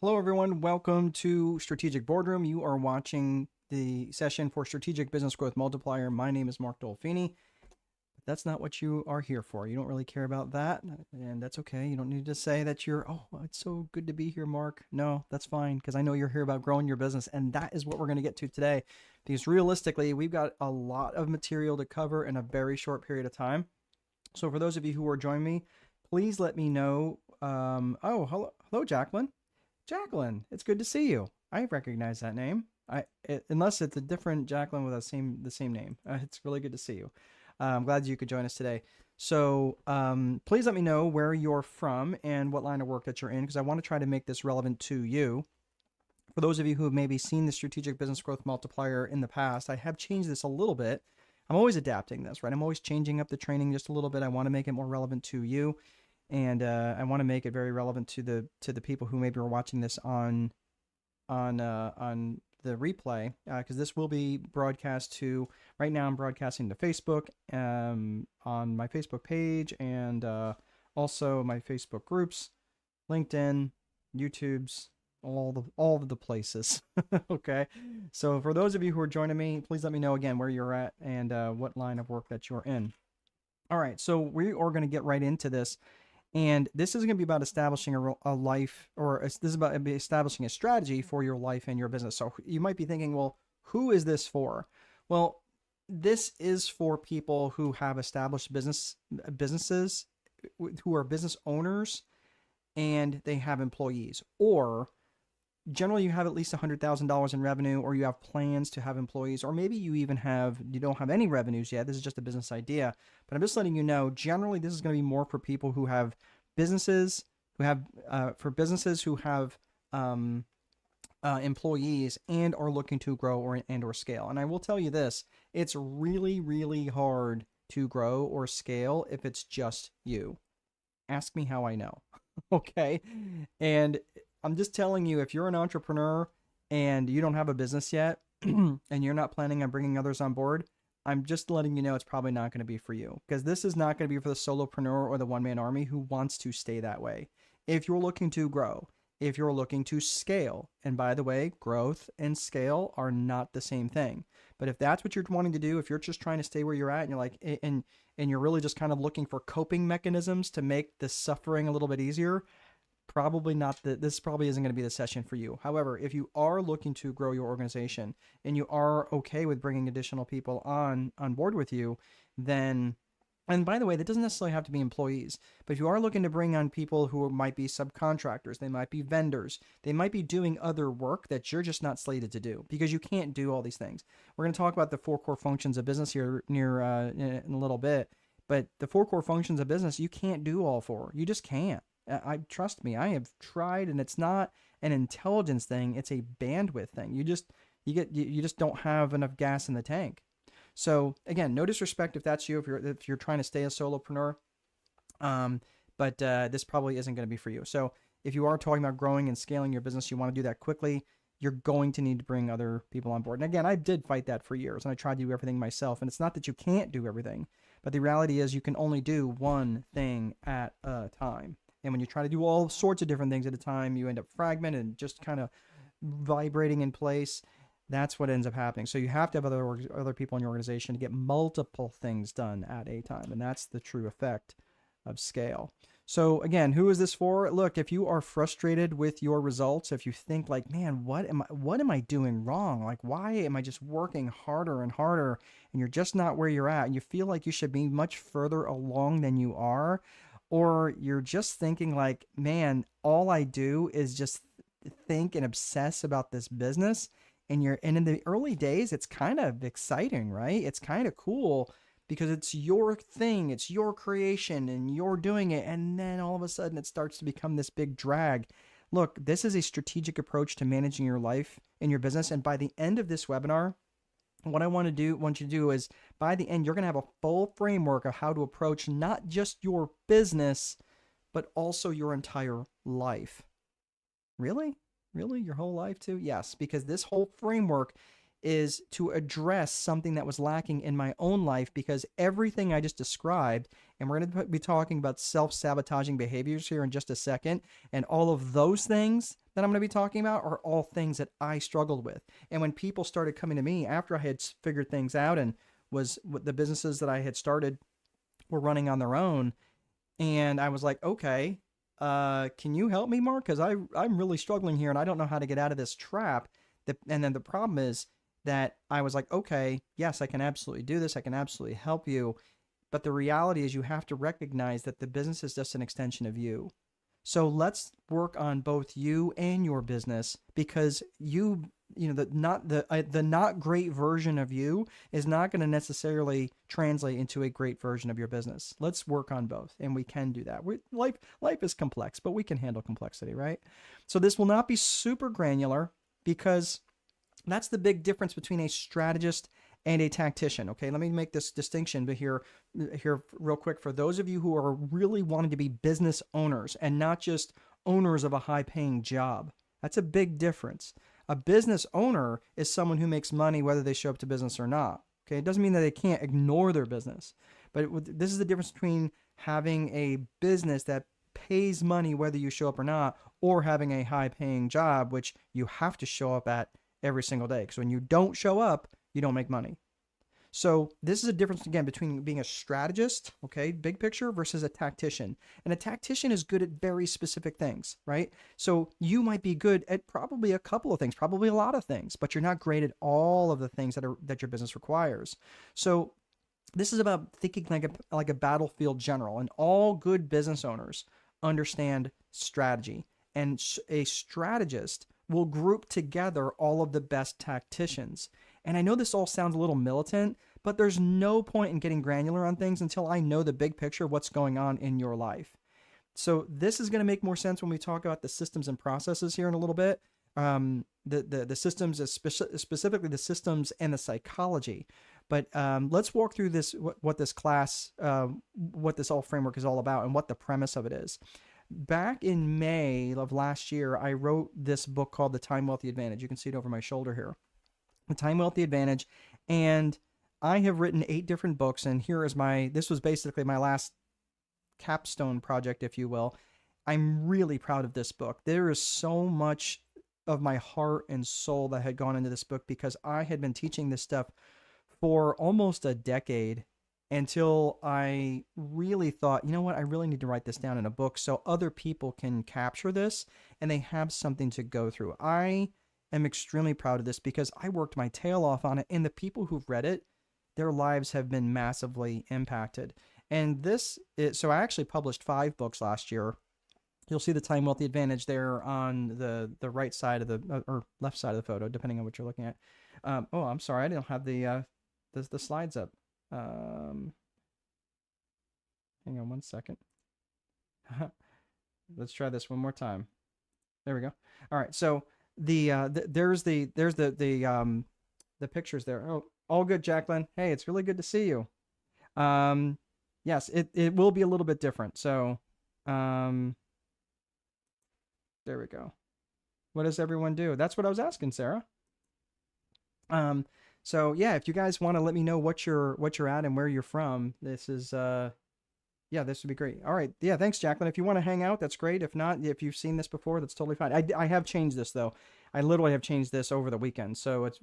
Hello, everyone. Welcome to Strategic Boardroom. You are watching the session for Strategic Business Growth Multiplier. My name is Mark Dolfini. That's not what you are here for. You don't really care about that, and that's okay. You don't need to say that it's so good to be here, Mark. No, that's fine, because I know you're here about growing your business, and that is what we're going to get to today. Because realistically, we've got a lot of material to cover in a very short period of time. So for those of you who are joining me, please let me know. Hello, Jacqueline. Jacqueline, it's good to see you. I recognize that name. Unless it's a different Jacqueline with the same name. It's really good to see you. I'm glad you could join us today. So please let me know where you're from and what line of work that you're in, because I want to try to make this relevant to you. For those of you who have maybe seen the Strategic Business Growth Multiplier in the past, I have changed this a little bit. I'm always adapting this, right? I'm always changing up the training just a little bit. I want to make it more relevant to you. And I want to make it very relevant to the people who maybe are watching this on the replay, because this will be broadcast to. Right now, I'm broadcasting to Facebook, on my Facebook page, and also my Facebook groups, LinkedIn, YouTube's, all of the places. Okay, so for those of you who are joining me, please let me know again where you're at and what line of work that you're in. All right, so we are going to get right into this. And this is going to be about establishing a life, or this is about establishing a strategy for your life and your business. So you might be thinking, well, who is this for? Well, this is for people who have established businesses, who are business owners, and they have employees, or generally you have at least $100,000 in revenue, or you have plans to have employees, or maybe you don't have any revenues yet. This is just a business idea, but I'm just letting you know, generally this is going to be more for people who have businesses, for businesses who have employees and are looking to grow or scale. And I will tell you this, it's really, really hard to grow or scale if it's just you. Ask me how I know. Okay. And I'm just telling you, if you're an entrepreneur and you don't have a business yet and you're not planning on bringing others on board, I'm just letting you know it's probably not going to be for you, because this is not going to be for the solopreneur or the one-man army who wants to stay that way. If you're looking to grow, if you're looking to scale, and by the way, growth and scale are not the same thing. But if that's what you're wanting to do, if you're just trying to stay where you're at and you're like, and you're really just kind of looking for coping mechanisms to make the suffering a little bit easier, this probably isn't going to be the session for you. However, if you are looking to grow your organization and you are okay with bringing additional people on board with you, then, and by the way, that doesn't necessarily have to be employees, but if you are looking to bring on people who might be subcontractors, they might be vendors, they might be doing other work that you're just not slated to do, because you can't do all these things. We're going to talk about the 4 core functions of business here in a little bit, but the 4 core functions of business, you can't do all 4. You just can't. Trust me, I have tried, and it's not an intelligence thing, it's a bandwidth thing. You just don't have enough gas in the tank. So again, no disrespect if that's you, if you're trying to stay a solopreneur, but this probably isn't going to be for you. So if you are talking about growing and scaling your business, you want to do that quickly, you're going to need to bring other people on board. And again, I did fight that for years, and I tried to do everything myself. And it's not that you can't do everything, but the reality is you can only do one thing at a time. And when you try to do all sorts of different things at a time, you end up fragmented and just kind of vibrating in place. That's what ends up happening. So you have to have other people in your organization to get multiple things done at a time. And that's the true effect of scale. So again, who is this for? Look, if you are frustrated with your results, if you think like, man, what am I doing wrong? Like, why am I just working harder and harder, and you're just not where you're at, and you feel like you should be much further along than you are, or you're just thinking like, man, all I do is just think and obsess about this business, and in the early days, it's kind of exciting, right? It's kind of cool because it's your thing, it's your creation, and you're doing it, and then all of a sudden it starts to become this big drag. Look, this is a strategic approach to managing your life and your business, and by the end of this webinar, what I want you to do is, by the end, you're going to have a full framework of how to approach not just your business, but also your entire life. Really? Really? Your whole life too? Yes, because this whole framework is to address something that was lacking in my own life, because everything I just described And we're going to be talking about self-sabotaging behaviors here in just a second. And all of those things that I'm going to be talking about are all things that I struggled with. And when people started coming to me after I had figured things out and was the businesses that I had started were running on their own, and I was like, okay, can you help me, Mark? Because I'm really struggling here and I don't know how to get out of this trap. And then the problem is that I was like, okay, yes, I can absolutely do this. I can absolutely help you. But the reality is you have to recognize that the business is just an extension of you. So let's work on both you and your business, because the not great version of you is not going to necessarily translate into a great version of your business. Let's work on both, and we can do that. Life is complex, but we can handle complexity, right? So this will not be super granular, because that's the big difference between a strategist and a tactician. Okay, let me make this distinction here real quick for those of you who are really wanting to be business owners and not just owners of a high-paying job. That's a big difference. A business owner is someone who makes money whether they show up to business or not. Okay, it doesn't mean that they can't ignore their business, but this is the difference between having a business that pays money whether you show up or not, or having a high-paying job which you have to show up at every single day. Because when you don't show up, you don't make money. So this is a difference, again, between being a strategist, okay, big picture, versus a tactician. And a tactician is good at very specific things, right? So you might be good at probably a couple of things, probably a lot of things, but you're not great at all of the things that your business requires. So this is about thinking like a battlefield general, and all good business owners understand strategy. And a strategist will group together all of the best tacticians. And I know this all sounds a little militant, but there's no point in getting granular on things until I know the big picture of what's going on in your life. So this is going to make more sense when we talk about the systems and processes here in a little bit. The systems, specifically the systems and the psychology. But let's walk through this, what this class, what this all framework is all about, and what the premise of it is. Back in May of last year, I wrote this book called The Time Wealthy Advantage. You can see it over my shoulder here. The Time Wealthy Advantage. And I have written 8 different books, and this was basically my last capstone project, if you will. I'm really proud of this book. There is so much of my heart and soul that had gone into this book, because I had been teaching this stuff for almost a decade, until I really thought, you know what, I really need to write this down in a book so other people can capture this and they have something to go through. I am extremely proud of this because I worked my tail off on it, and the people who've read it, their lives have been massively impacted. And so I actually published 5 books last year. You'll see the Time Wealthy Advantage there on the right side of or left side of the photo, depending on what you're looking at. Oh, I'm sorry, I didn't have the slides up. Hang on one second. Let's try this one more time. There we go. All right. So there's the pictures there. Oh, all good, Jacqueline. Hey, it's really good to see you. Yes, it will be a little bit different. So, there we go. What does everyone do? That's what I was asking, Sarah. So yeah, if you guys want to let me know what you're at and where you're from, this is yeah, this would be great. All right. Yeah, thanks, Jacqueline. If you want to hang out, that's great. If not, if you've seen this before, that's totally fine. I have changed this though. I literally have changed this over the weekend, so it's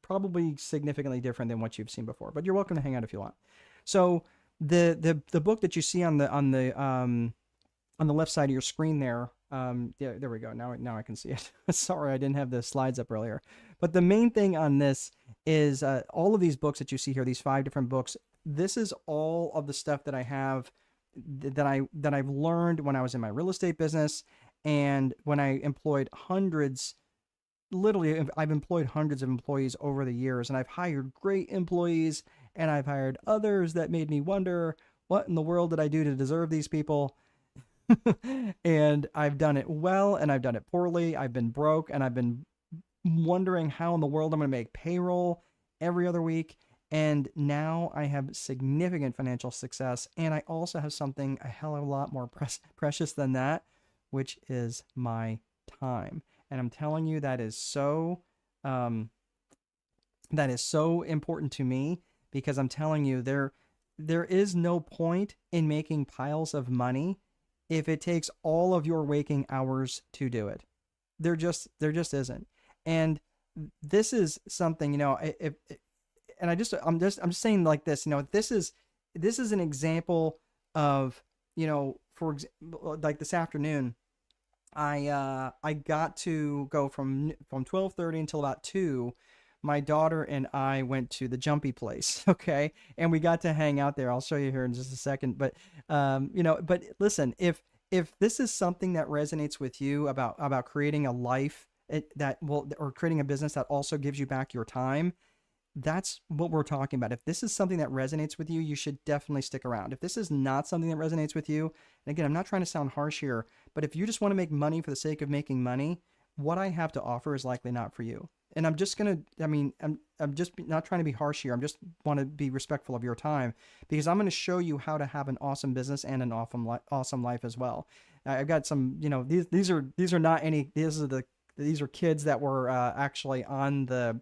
probably significantly different than what you've seen before. But you're welcome to hang out if you want. So the book that you see on the left side of your screen there. Yeah, there we go. Now I can see it. Sorry, I didn't have the slides up earlier. But the main thing on this is all of these books that you see here, these 5 different books. This is all of the stuff that I have that I've learned when I was in my real estate business, and when I employed hundreds. Literally, I've employed hundreds of employees over the years, and I've hired great employees, and I've hired others that made me wonder, what in the world did I do to deserve these people? And I've done it well, and I've done it poorly. I've been broke, and I've been wondering how in the world I'm going to make payroll every other week. And now I have significant financial success, and I also have something a hell of a lot more precious than that, which is my time. And I'm telling you, that is so important to me, because I'm telling you, there is no point in making piles of money if it takes all of your waking hours to do it. There just isn't. And this is something, if and I'm just saying like this, this is an example of, for example, like this afternoon, I got to go from 12:30 until about 2. My daughter and I went to the jumpy place, okay? And we got to hang out there. I'll show you here in just a second, but but listen, if this is something that resonates with you about creating a life that will, or creating a business that also gives you back your time, that's what we're talking about. If this is something that resonates with you, you should definitely stick around. If this is not something that resonates with you, and again, I'm not trying to sound harsh here, but if you just want to make money for the sake of making money, what I have to offer is likely not for you. And I'm just going to, I'm just not trying to be harsh here. I'm just want to be respectful of your time, because I'm going to show you how to have an awesome business and an awesome life as well. I've got some, these are not any, these are kids that were actually on the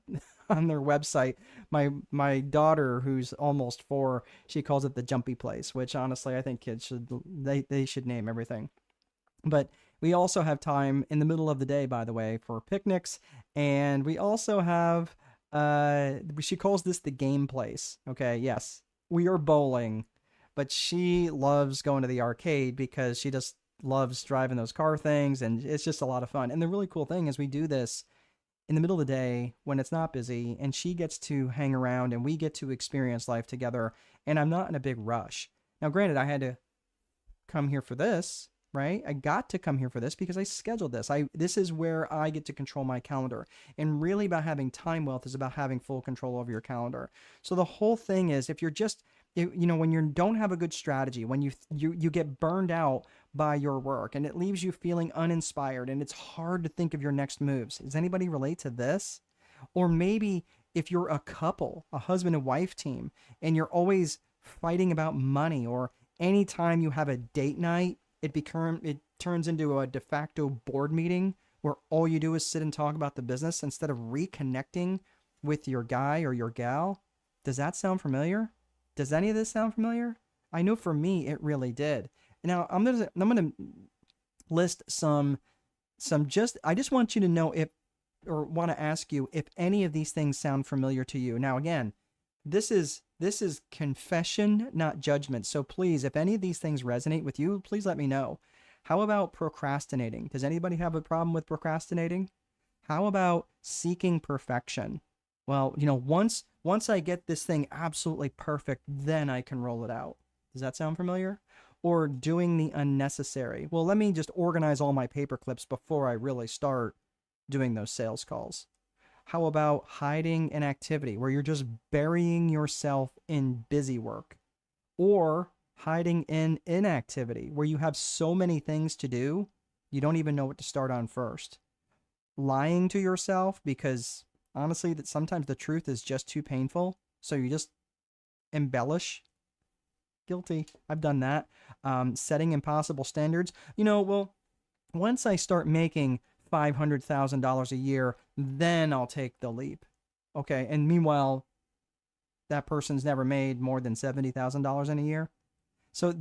on their website. My daughter, who's almost 4, she calls it the jumpy place, which honestly I think kids they should name everything. But we also have time in the middle of the day, by the way, for picnics, and we also have she calls this the game place. Okay, yes, we are bowling, but she loves going to the arcade because she just loves driving those car things, and it's just a lot of fun. And the really cool thing is we do this in the middle of the day when it's not busy, and she gets to hang around and we get to experience life together, and I'm not in a big rush. Now, granted, I had to come here for this, right? I got to come here for this because I scheduled this. This is where I get to control my calendar. And really, about having time wealth is about having full control over your calendar. So the whole thing is, if you're just, when you don't have a good strategy, when you get burned out by your work, and it leaves you feeling uninspired, and it's hard to think of your next moves. Does anybody relate to this? Or maybe if you're a couple, a husband and wife team, and you're always fighting about money, or anytime you have a date night, it turns into a de facto board meeting where all you do is sit and talk about the business instead of reconnecting with your guy or your gal. Does that sound familiar? Does any of this sound familiar? I know for me it really did. Now I'm gonna list some I just want you to know if, or want to ask you if any of these things sound familiar to you. Now again, this is confession, not judgment. So please, if any of these things resonate with you, please let me know. How about procrastinating? Does anybody have a problem with procrastinating? How about seeking perfection? Well, once I get this thing absolutely perfect, then I can roll it out. Does that sound familiar? Or doing the unnecessary. Well, let me just organize all my paper clips before I really start doing those sales calls. How about hiding an activity where you're just burying yourself in busy work? Or hiding in inactivity where you have so many things to do, you don't even know what to start on first. Lying to yourself because honestly, that sometimes the truth is just too painful, so you just embellish. Guilty. I've done that. Setting impossible standards. Well, once I start making $500,000 a year, then I'll take the leap. Okay, and meanwhile, that person's never made more than $70,000 in a year. So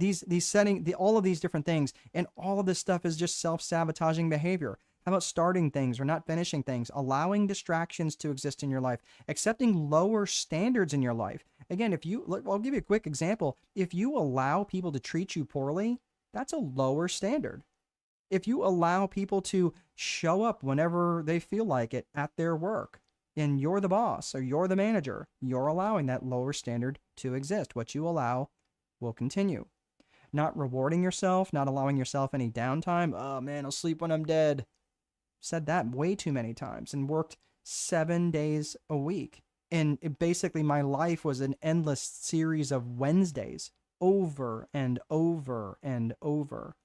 all of these different things, and all of this stuff is just self-sabotaging behavior. How about starting things or not finishing things, allowing distractions to exist in your life, accepting lower standards in your life? Again, I'll give you a quick example. If you allow people to treat you poorly, that's a lower standard. If you allow people to show up whenever they feel like it at their work, and you're the boss or you're the manager, you're allowing that lower standard to exist. What you allow will continue. Not rewarding yourself, not allowing yourself any downtime. Oh man, I'll sleep when I'm dead. Said that way too many times and worked 7 days a week. And basically my life was an endless series of Wednesdays over and over and over.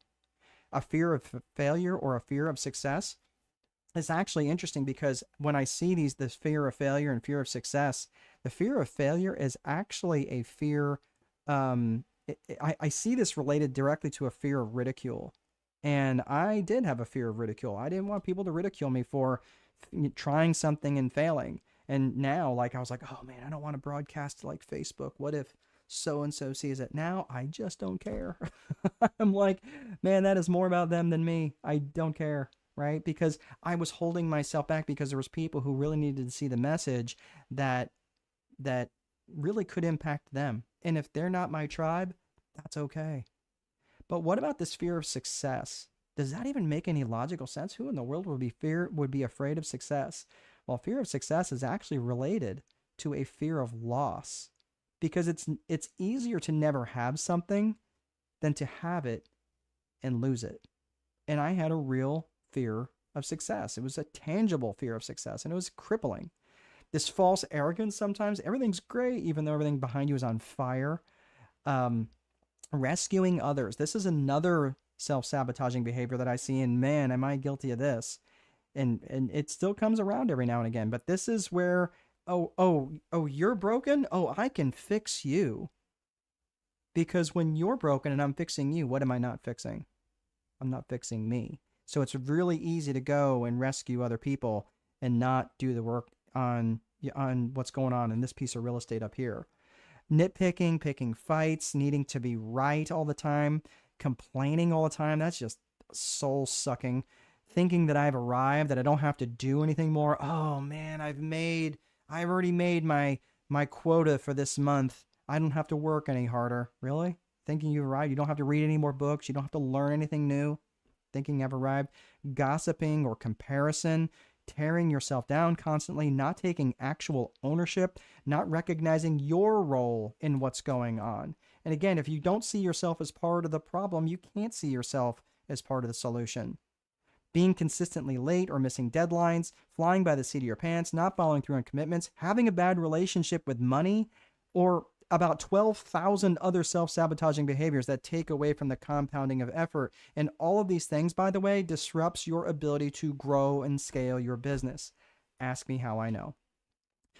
A fear of failure or a fear of success is actually interesting, because when I see this fear of failure and fear of success, the fear of failure is actually a fear. I see this related directly to a fear of ridicule. And I did have a fear of ridicule. I didn't want people to ridicule me for trying something and failing. And now, I was like, oh man, I don't want to broadcast to Facebook. What if so-and-so sees it. Now I just don't care. I'm like, man, that is more about them than me. I don't care, right? Because I was holding myself back because there was people who really needed to see the message that that really could impact them. And if they're not my tribe, that's okay. But what about this fear of success? Does that even make any logical sense? Who in the world would be afraid of success? Well, fear of success is actually related to a fear of loss because it's easier to never have something than to have it and lose it. And I had a real fear of success. It was a tangible fear of success, and it was crippling. This false arrogance sometimes, everything's great, even though everything behind you is on fire. Rescuing others. This is another self-sabotaging behavior that I see, and man, am I guilty of this. And it still comes around every now and again. But this is where, oh, you're broken? Oh, I can fix you. Because when you're broken and I'm fixing you, what am I not fixing? I'm not fixing me. So it's really easy to go and rescue other people and not do the work on what's going on in this piece of real estate up here. Nitpicking, picking fights, needing to be right all the time, complaining all the time. That's just soul sucking. Thinking that I've arrived, that I don't have to do anything more. Oh man, I've already made my quota for this month. I don't have to work any harder. Really? Thinking you've arrived? You don't have to read any more books. You don't have to learn anything new. Thinking I've arrived. Gossiping or comparison. Tearing yourself down constantly. Not taking actual ownership. Not recognizing your role in what's going on. And again, if you don't see yourself as part of the problem, you can't see yourself as part of the solution. Being consistently late or missing deadlines, flying by the seat of your pants, not following through on commitments, having a bad relationship with money, or about 12,000 other self-sabotaging behaviors that take away from the compounding of effort. And all of these things, by the way, disrupts your ability to grow and scale your business. Ask me how I know.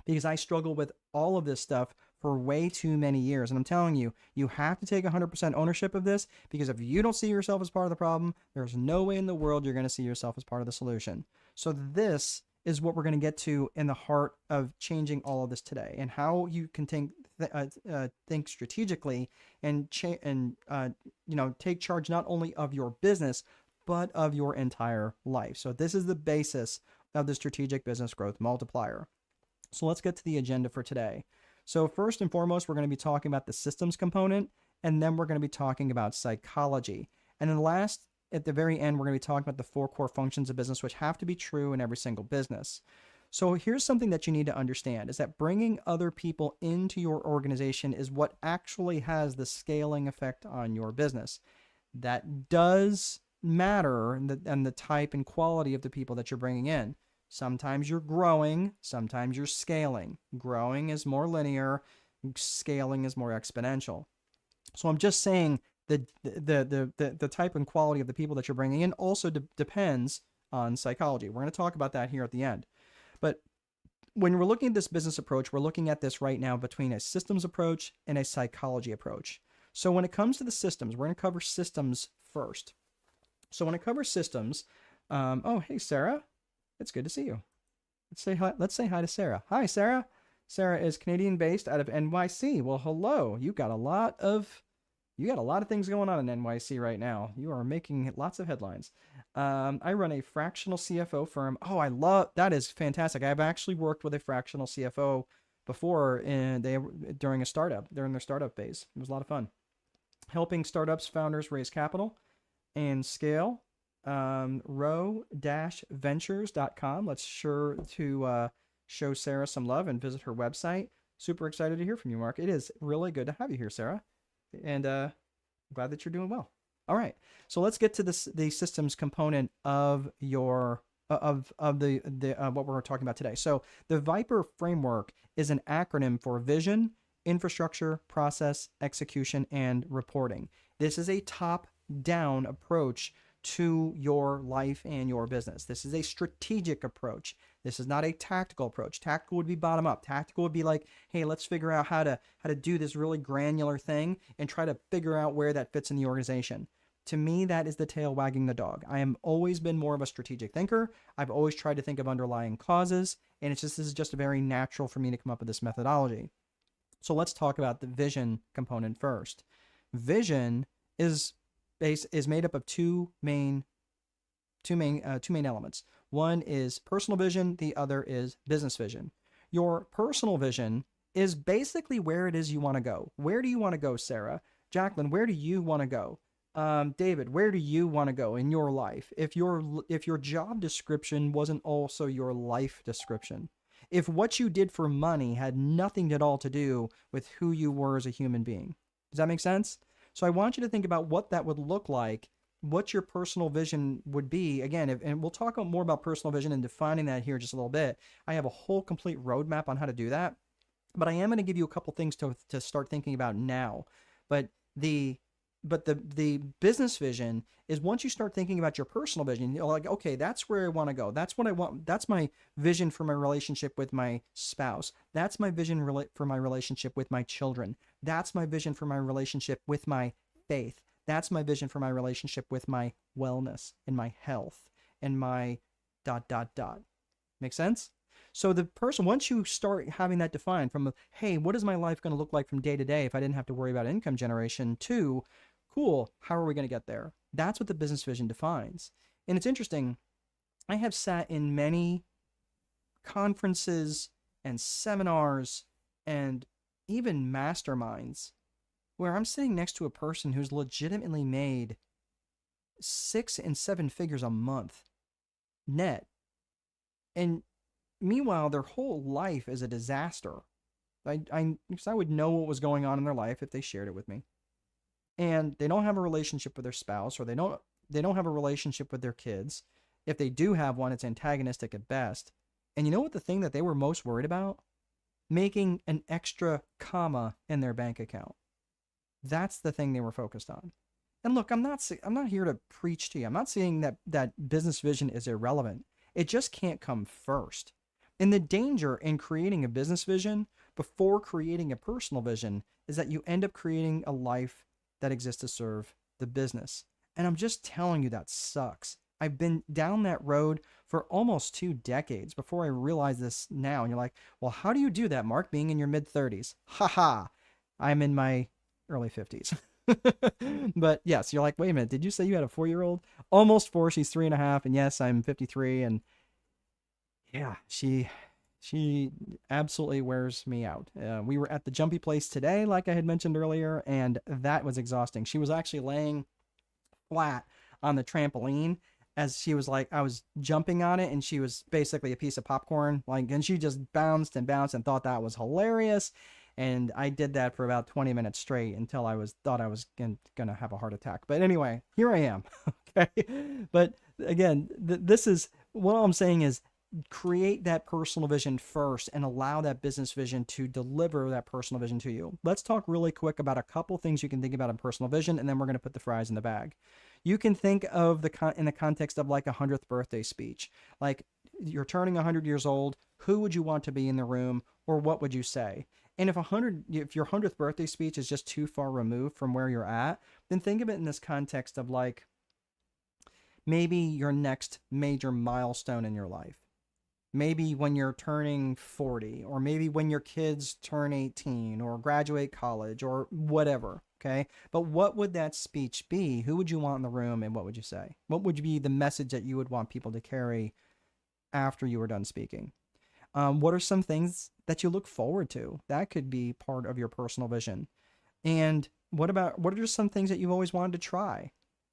Because I struggle with all of this stuff for way too many years. And I'm telling you, you have to take 100% ownership of this, because if you don't see yourself as part of the problem, there's no way in the world you're going to see yourself as part of the solution. So this is what we're going to get to in the heart of changing all of this today, and how you can think strategically and take charge not only of your business, but of your entire life. So this is the basis of the strategic business growth multiplier. So let's get to the agenda for today. So first and foremost, we're going to be talking about the systems component, and then we're going to be talking about psychology. And then last, at the very end, we're going to be talking about the 4 core functions of business, which have to be true in every single business. So here's something that you need to understand, is that bringing other people into your organization is what actually has the scaling effect on your business. That does matter, and the type and quality of the people that you're bringing in. Sometimes you're growing, sometimes you're scaling. Growing is more linear, scaling is more exponential. So I'm just saying the type and quality of the people that you're bringing in also depends on psychology. We're going to talk about that here at the end. But when we're looking at this business approach, we're looking at this right now between a systems approach and a psychology approach. So when it comes to the systems, we're going to cover systems first. So when it covers systems, oh, hey, Sarah. It's good to see you. Let's say hi to Sarah. Hi, Sarah. Sarah is Canadian-based out of NYC. Well, hello. You got a lot of things going on in NYC right now. You are making lots of headlines. I run a fractional CFO firm. Oh, that is fantastic. I've actually worked with a fractional CFO before, and during their startup phase. It was a lot of fun. Helping startups founders raise capital and scale. row-ventures.com. Let's sure to show Sarah some love and visit her website. Super excited to hear from you, Mark. It is really good to have you here, Sarah, and glad that you're doing well. All right, so let's get to the systems component of your what we're talking about today. So the Viper framework is an acronym for vision, infrastructure, process, execution, and reporting. This is a top-down approach to your life and your business. This is a strategic approach. This is not a tactical approach. Tactical would be bottom up. Tactical would be like, hey, let's figure out how to do this really granular thing and try to figure out where that fits in the organization. To me, that is the tail wagging the dog. I am always been more of a strategic thinker. I've always tried to think of underlying causes, and this is just very natural for me to come up with this methodology. So let's talk about the vision component first. Vision is made up of two main elements. One is personal vision, the other is business vision. Your personal vision is basically where it is you want to go. Where do you want to go, Sarah? Jacqueline, where do you want to go? David, where do you want to go in your life? If your job description wasn't also your life description, if what you did for money had nothing at all to do with who you were as a human being. Does that make sense? So I want you to think about what that would look like, what your personal vision would be. Again, and we'll talk more about personal vision and defining that here just a little bit. I have a whole complete roadmap on how to do that, but I am going to give you a couple things to start thinking about now. But the business vision is once you start thinking about your personal vision, you're like, okay, that's where I want to go. That's what I want. That's my vision for my relationship with my spouse. That's my vision for my relationship with my children. That's my vision for my relationship with my faith. That's my vision for my relationship with my wellness and my health and my ... Make sense? So the person, once you start having that defined from, hey, what is my life going to look like from day to day if I didn't have to worry about income generation, to, cool, how are we going to get there? That's what the business vision defines. And it's interesting. I have sat in many conferences and seminars and even masterminds where I'm sitting next to a person who's legitimately made 6 and 7 figures a month net. And meanwhile, their whole life is a disaster. Because I would know what was going on in their life if they shared it with me. And they don't have a relationship with their spouse, or they don't have a relationship with their kids. If they do have one, it's antagonistic at best. And you know what the thing that they were most worried about? Making an extra comma in their bank account. That's the thing they were focused on. And look, I'm not here to preach to you. I'm not saying that business vision is irrelevant. It just can't come first. And the danger in creating a business vision before creating a personal vision is that you end up creating a life that exists to serve the business. And I'm just telling you, that sucks. I've been down that road for almost 2 decades before I realized this now. And you're like, well, how do you do that, Mark, being in your mid-30s? Haha, I'm in my early 50s. But yes, you're like, wait a minute, did you say you had a 4-year-old? Almost 4, she's 3.5, and yes, I'm 53, and yeah, she absolutely wears me out. We were at the jumpy place today, like I had mentioned earlier, and that was exhausting. She was actually laying flat on the trampoline as she was like, I was jumping on it, and she was basically a piece of popcorn, and she just bounced and bounced and thought that was hilarious. And I did that for about 20 minutes straight until I thought I was gonna have a heart attack. But anyway, here I am. Okay. But again, this is what I'm saying is, create that personal vision first and allow that business vision to deliver that personal vision to you. Let's talk really quick about a couple things you can think about in personal vision, and then we're going to put the fries in the bag. You can think of in the context of like a 100th birthday speech. Like, you're turning 100 years old. Who would you want to be in the room, or what would you say? And if your 100th birthday speech is just too far removed from where you're at, then think of it in this context of like maybe your next major milestone in your life. Maybe when you're turning 40, or maybe when your kids turn 18 or graduate college or whatever. Okay. But what would that speech be? Who would you want in the room, and what would you say? What would be the message that you would want people to carry after you were done speaking? What are some things that you look forward to? That could be part of your personal vision. And what are just some things that you've always wanted to try?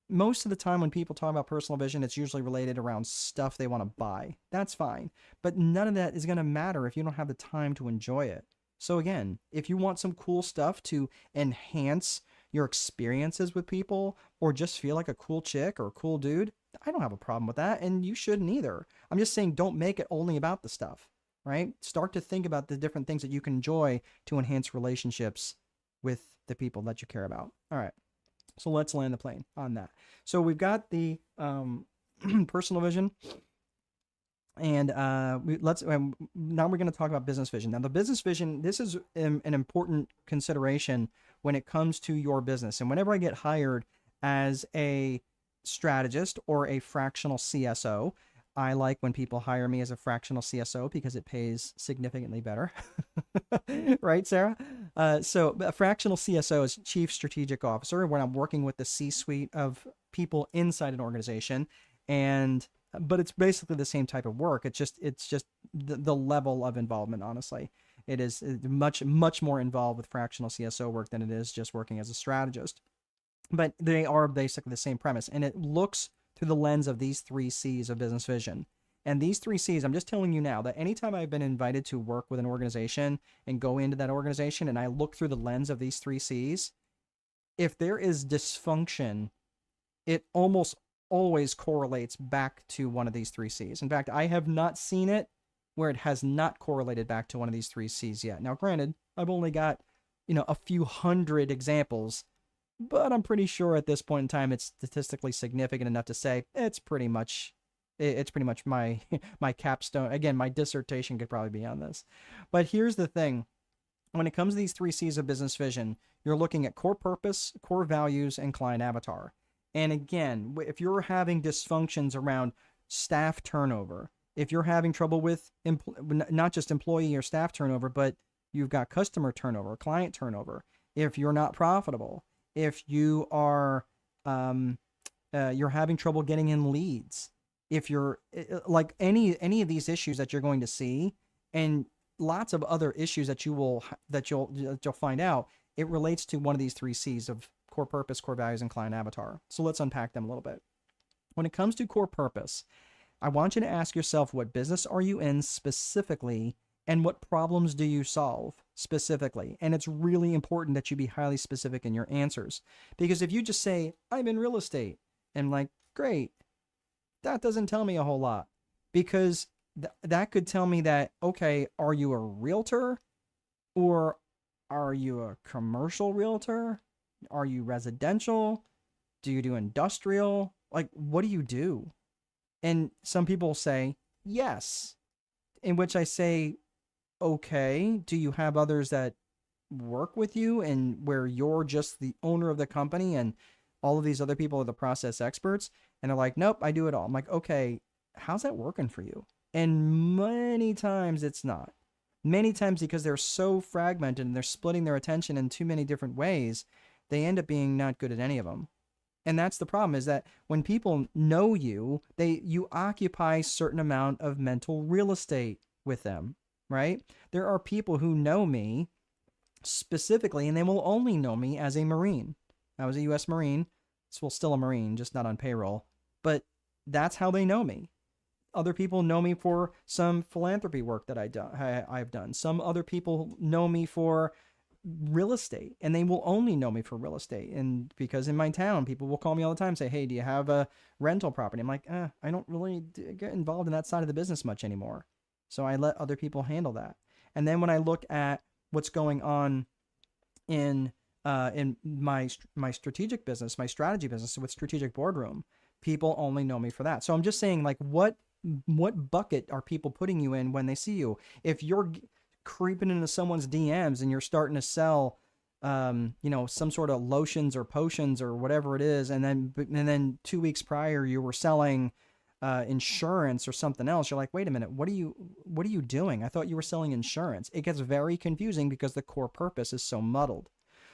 Most of the time when people talk about personal vision, it's usually related around stuff they want to buy. That's fine. But none of that is going to matter if you don't have the time to enjoy it. So again, if you want some cool stuff to enhance your experiences with people, or just feel like a cool chick or a cool dude, I don't have a problem with that, and you shouldn't either. I'm just saying, don't make it only about the stuff, right? Start to think about the different things that you can enjoy to enhance relationships with the people that you care about. All right. So let's land the plane on that. So we've got the personal vision, and now we're going to talk about business vision. Now, the business vision, this is an important consideration when it comes to your business. And whenever I get hired as a strategist or a fractional CSO, I like when people hire me as a fractional CSO because it pays significantly better. Right, Sarah? So a fractional CSO is Chief Strategic Officer when I'm working with the C-suite of people inside an organization. And but it's basically the same type of work. It's just the level of involvement, honestly. It is much more involved with fractional CSO work than it is just working as a strategist. But they are basically the same premise. And it looks through the lens of these 3 C's of business vision. And these 3 C's, I'm just telling you now that anytime I've been invited to work with an organization and go into that organization and I look through the lens of these 3 C's, if there is dysfunction, it almost always correlates back to one of these 3 C's. In fact, I have not seen it where it has not correlated back to one of these 3 C's yet. Now, granted, I've only got, a few hundred examples, but I'm pretty sure at this point in time it's statistically significant enough to say it's pretty much my my capstone. Again, my dissertation could probably be on this. But here's the thing. When it comes to these 3 C's of business vision, you're looking at core purpose, core values, and client avatar. And again, if you're having dysfunctions around staff turnover, if you're having trouble with not just employee or staff turnover, but you've got customer turnover, client turnover, if you're not profitable, if you are you're having trouble getting in leads, if you're like any of these issues that you're going to see, and lots of other issues that you'll find out, it relates to one of these 3 C's of core purpose, core values, and client avatar. So let's unpack them a little bit. When it comes to core purpose, I want you to ask yourself, what business are you in specifically, and what problems do you solve specifically? And it's really important that you be highly specific in your answers, because if you just say, I'm in real estate, and like, great, that doesn't tell me a whole lot, because that could tell me that, okay, are you a realtor, or are you a commercial realtor? Are you residential? Do you do industrial? Like, what do you do? And some people say, yes, in which I say, okay, do you have others that work with you and where you're just the owner of the company and all of these other people are the process experts? And they're like, nope, I do it all. I'm like, okay, how's that working for you? And many times it's not. Many times, because they're so fragmented and they're splitting their attention in too many different ways, they end up being not good at any of them. And that's the problem, is that when people know you, you occupy a certain amount of mental real estate with them, right? There are people who know me specifically, and they will only know me as a Marine. I was a U.S. Marine, so still a Marine, just not on payroll. But that's how they know me. Other people know me for some philanthropy work that I've done. Some other people know me for real estate, and they will only know me for real estate. And because in my town, people will call me all the time and say, hey, do you have a rental property? I'm like, I don't really get involved in that side of the business much anymore. So I let other people handle that. And then when I look at what's going on in my strategic business, my strategy business with Strategic Boardroom, people only know me for that. So I'm just saying, like, what bucket are people putting you in when they see you? If you're creeping into someone's DMs and you're starting to sell, some sort of lotions or potions or whatever it is, and then 2 weeks prior you were selling insurance or something else, you're like, wait a minute, what are you doing? I thought you were selling insurance. It gets very confusing because the core purpose is so muddled.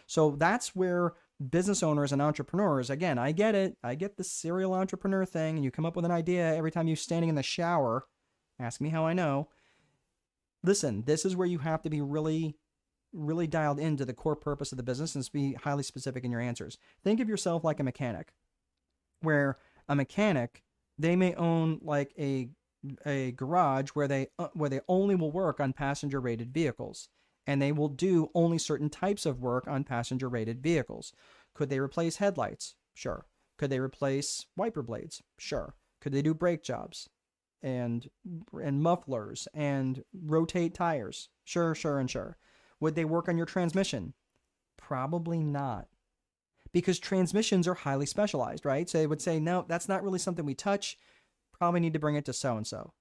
So that's where business owners and entrepreneurs, again, I get it. I get the serial entrepreneur thing, and you come up with an idea every time you're standing in the shower. Ask me how I know. Listen, this is where you have to be really, really dialed into the core purpose of the business and be highly specific in your answers. Think of yourself like a mechanic, where a mechanic, they may own like a garage where they only will work on passenger rated vehicles, and they will do only certain types of work on passenger rated vehicles. Could they replace headlights? Sure. Could they replace wiper blades? Sure. Could they do brake jobs and mufflers and rotate tires? Sure. Would they work on your transmission? Probably not, because transmissions are highly specialized, right? So they would say, no, that's not really something we touch. Probably need to bring it to so-and-so.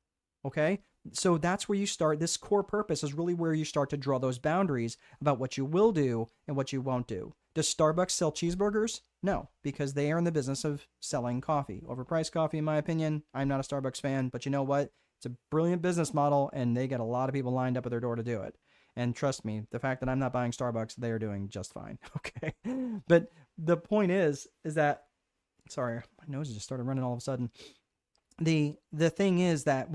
Okay? So that's where you start. This core purpose is really where you start to draw those boundaries about what you will do and what you won't do. Does Starbucks sell cheeseburgers? No, because they are in the business of selling coffee. Overpriced coffee, in my opinion. I'm not a Starbucks fan, but you know what? It's a brilliant business model, and they get a lot of people lined up at their door to do it. And trust me, the fact that I'm not buying Starbucks, they are doing just fine. Okay. But the point is that, sorry, my nose just started running all of a sudden. The thing is that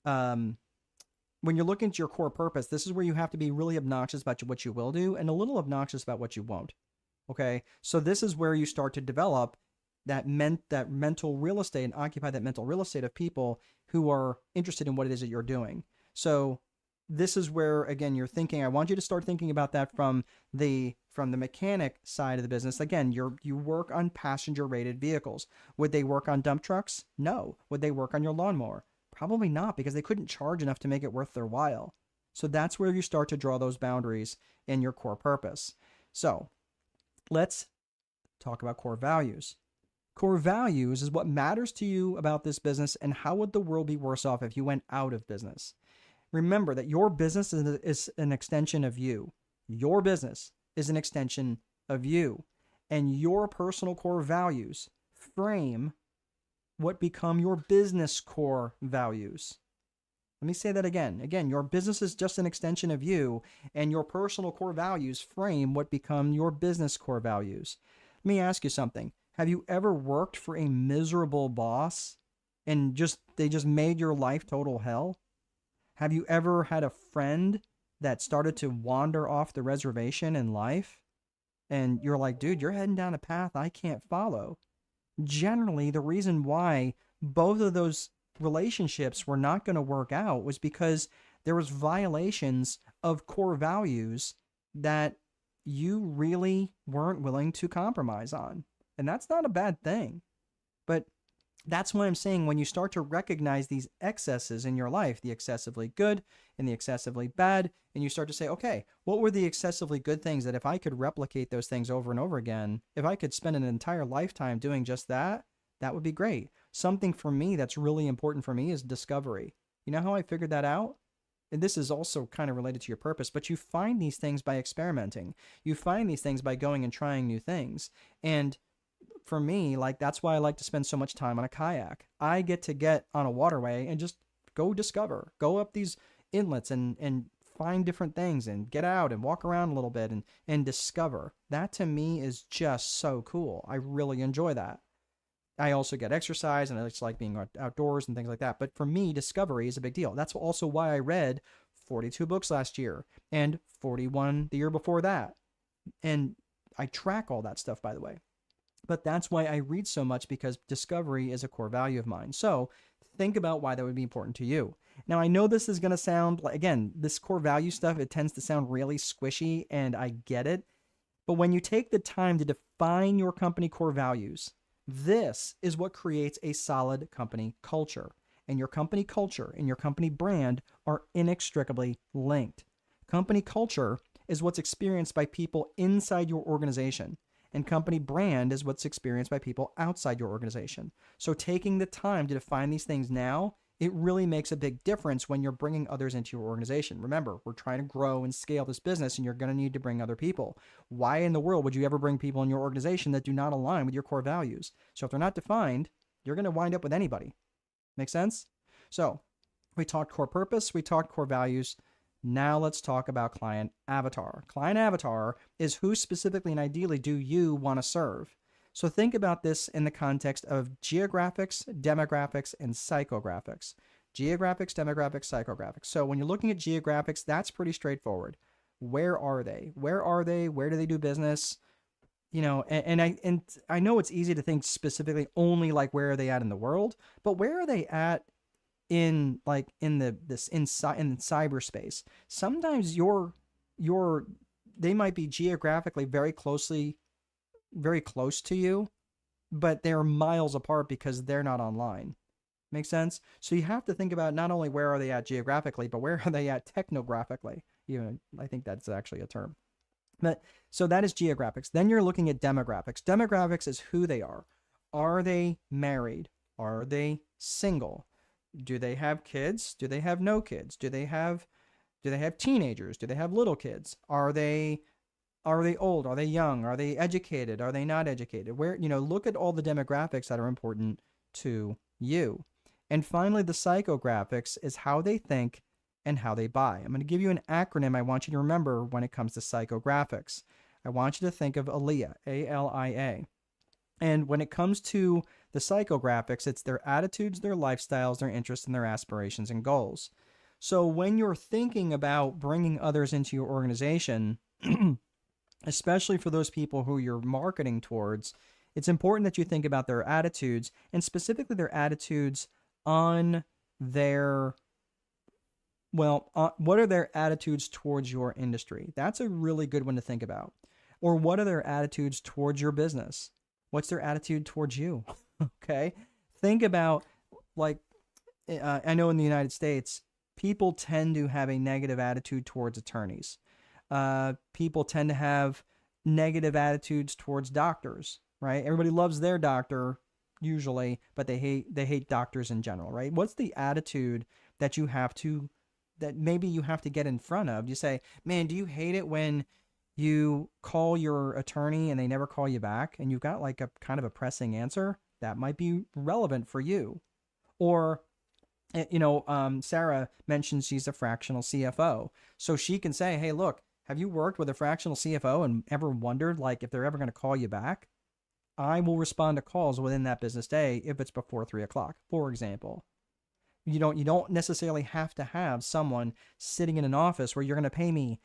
um, when you're looking at your core purpose, this is where you have to be really obnoxious about what you will do and a little obnoxious about what you won't. Okay. So this is where you start to develop that mental real estate and occupy that mental real estate of people who are interested in what it is that you're doing. So this is where, again, you're thinking, I want you to start thinking about that from the mechanic side of the business. Again, you work on passenger rated vehicles. Would they work on dump trucks? No. Would they work on your lawnmower? Probably not, because they couldn't charge enough to make it worth their while. So that's where you start to draw those boundaries in your core purpose. So let's talk about core values. Core values is what matters to you about this business, and how would the world be worse off if you went out of business? Remember that your business is an extension of you. Your business is an extension of you. And your personal core values frame what become your business core values. Let me say that again. Again, your business is just an extension of you, and your personal core values frame what become your business core values. Let me ask you something. Have you ever worked for a miserable boss and they just made your life total hell? Have you ever had a friend that started to wander off the reservation in life? And you're like, dude, you're heading down a path I can't follow. Generally, the reason why both of those relationships were not going to work out was because there was violations of core values that you really weren't willing to compromise on. And that's not a bad thing. But that's why I'm saying when you start to recognize these excesses in your life, the excessively good and the excessively bad, and you start to say, okay, what were the excessively good things that if I could replicate those things over and over again, if I could spend an entire lifetime doing just that, that would be great. Something for me that's really important for me is discovery. You know how I figured that out? And this is also kind of related to your purpose, but you find these things by experimenting. You find these things by going and trying new things. And for me, like, that's why I like to spend so much time on a kayak. I get on a waterway and just go discover, go up these inlets and find different things and get out and walk around a little bit and discover. That to me is just so cool. I really enjoy that. I also get exercise and I just like being outdoors and things like that. But for me, discovery is a big deal. That's also why I read 42 books last year and 41 the year before that. And I track all that stuff, by the way. But that's why I read so much, because discovery is a core value of mine. So think about why that would be important to you. Now, I know this is going to sound like, again, this core value stuff, it tends to sound really squishy, and I get it. But when you take the time to define your company core values, this is what creates a solid company culture. And your company culture and your company brand are inextricably linked. Company culture is what's experienced by people inside your organization. And company brand is what's experienced by people outside your organization. So taking the time to define these things now, it really makes a big difference when you're bringing others into your organization. Remember, we're trying to grow and scale this business, and you're going to need to bring other people. Why in the world would you ever bring people in your organization that do not align with your core values? So if they're not defined, you're going to wind up with anybody. Make sense? So we talked core purpose, we talked core values. Now let's talk about client avatar. Client avatar is who specifically and ideally do you want to serve. So think about this in the context of geographics, demographics, and psychographics. Geographics, demographics, psychographics. So when you're looking at geographics, that's pretty straightforward. Where are they? Where are they? Where do they do business? You know, and I know it's easy to think specifically only like where are they at in the world, but where are they at in cyberspace? Sometimes they might be geographically very close to you, but they're miles apart because they're not online. Make sense? So you have to think about not only where are they at geographically, but where are they at technographically. I think that's actually a term. But so that is geographics. Then you're looking at demographics. Demographics is who they are. Are they married? Are they single? Do they have kids? Do they have no kids? Do they have teenagers? Do they have little kids? Are they Are they old? Are they young? Are they educated? Are they not educated? Where, look at all the demographics that are important to you. And finally, the psychographics is how they think and how they buy. I'm going to give you an acronym I want you to remember when it comes to psychographics. I want you to think of ALIA, ALIA. And when it comes to the psychographics, it's their attitudes, their lifestyles, their interests, and their aspirations and goals. So when you're thinking about bringing others into your organization, especially for those people who you're marketing towards, it's important that you think about their attitudes, and specifically their attitudes on their, what are their attitudes towards your industry? That's a really good one to think about. Or what are their attitudes towards your business? What's their attitude towards you? Okay. Think about, like, I know in the United States, people tend to have a negative attitude towards attorneys. People tend to have negative attitudes towards doctors, right? Everybody loves their doctor usually, but they hate doctors in general, right? What's the attitude that maybe you have to get in front of? You say, man, do you hate it when you call your attorney and they never call you back and you've got like a kind of a pressing answer? That might be relevant for you. Or, Sarah mentioned she's a fractional CFO. So she can say, hey, look, have you worked with a fractional CFO and ever wondered like if they're ever going to call you back? I will respond to calls within that business day if it's before 3:00, for example. You don't necessarily have to have someone sitting in an office where you're going to pay me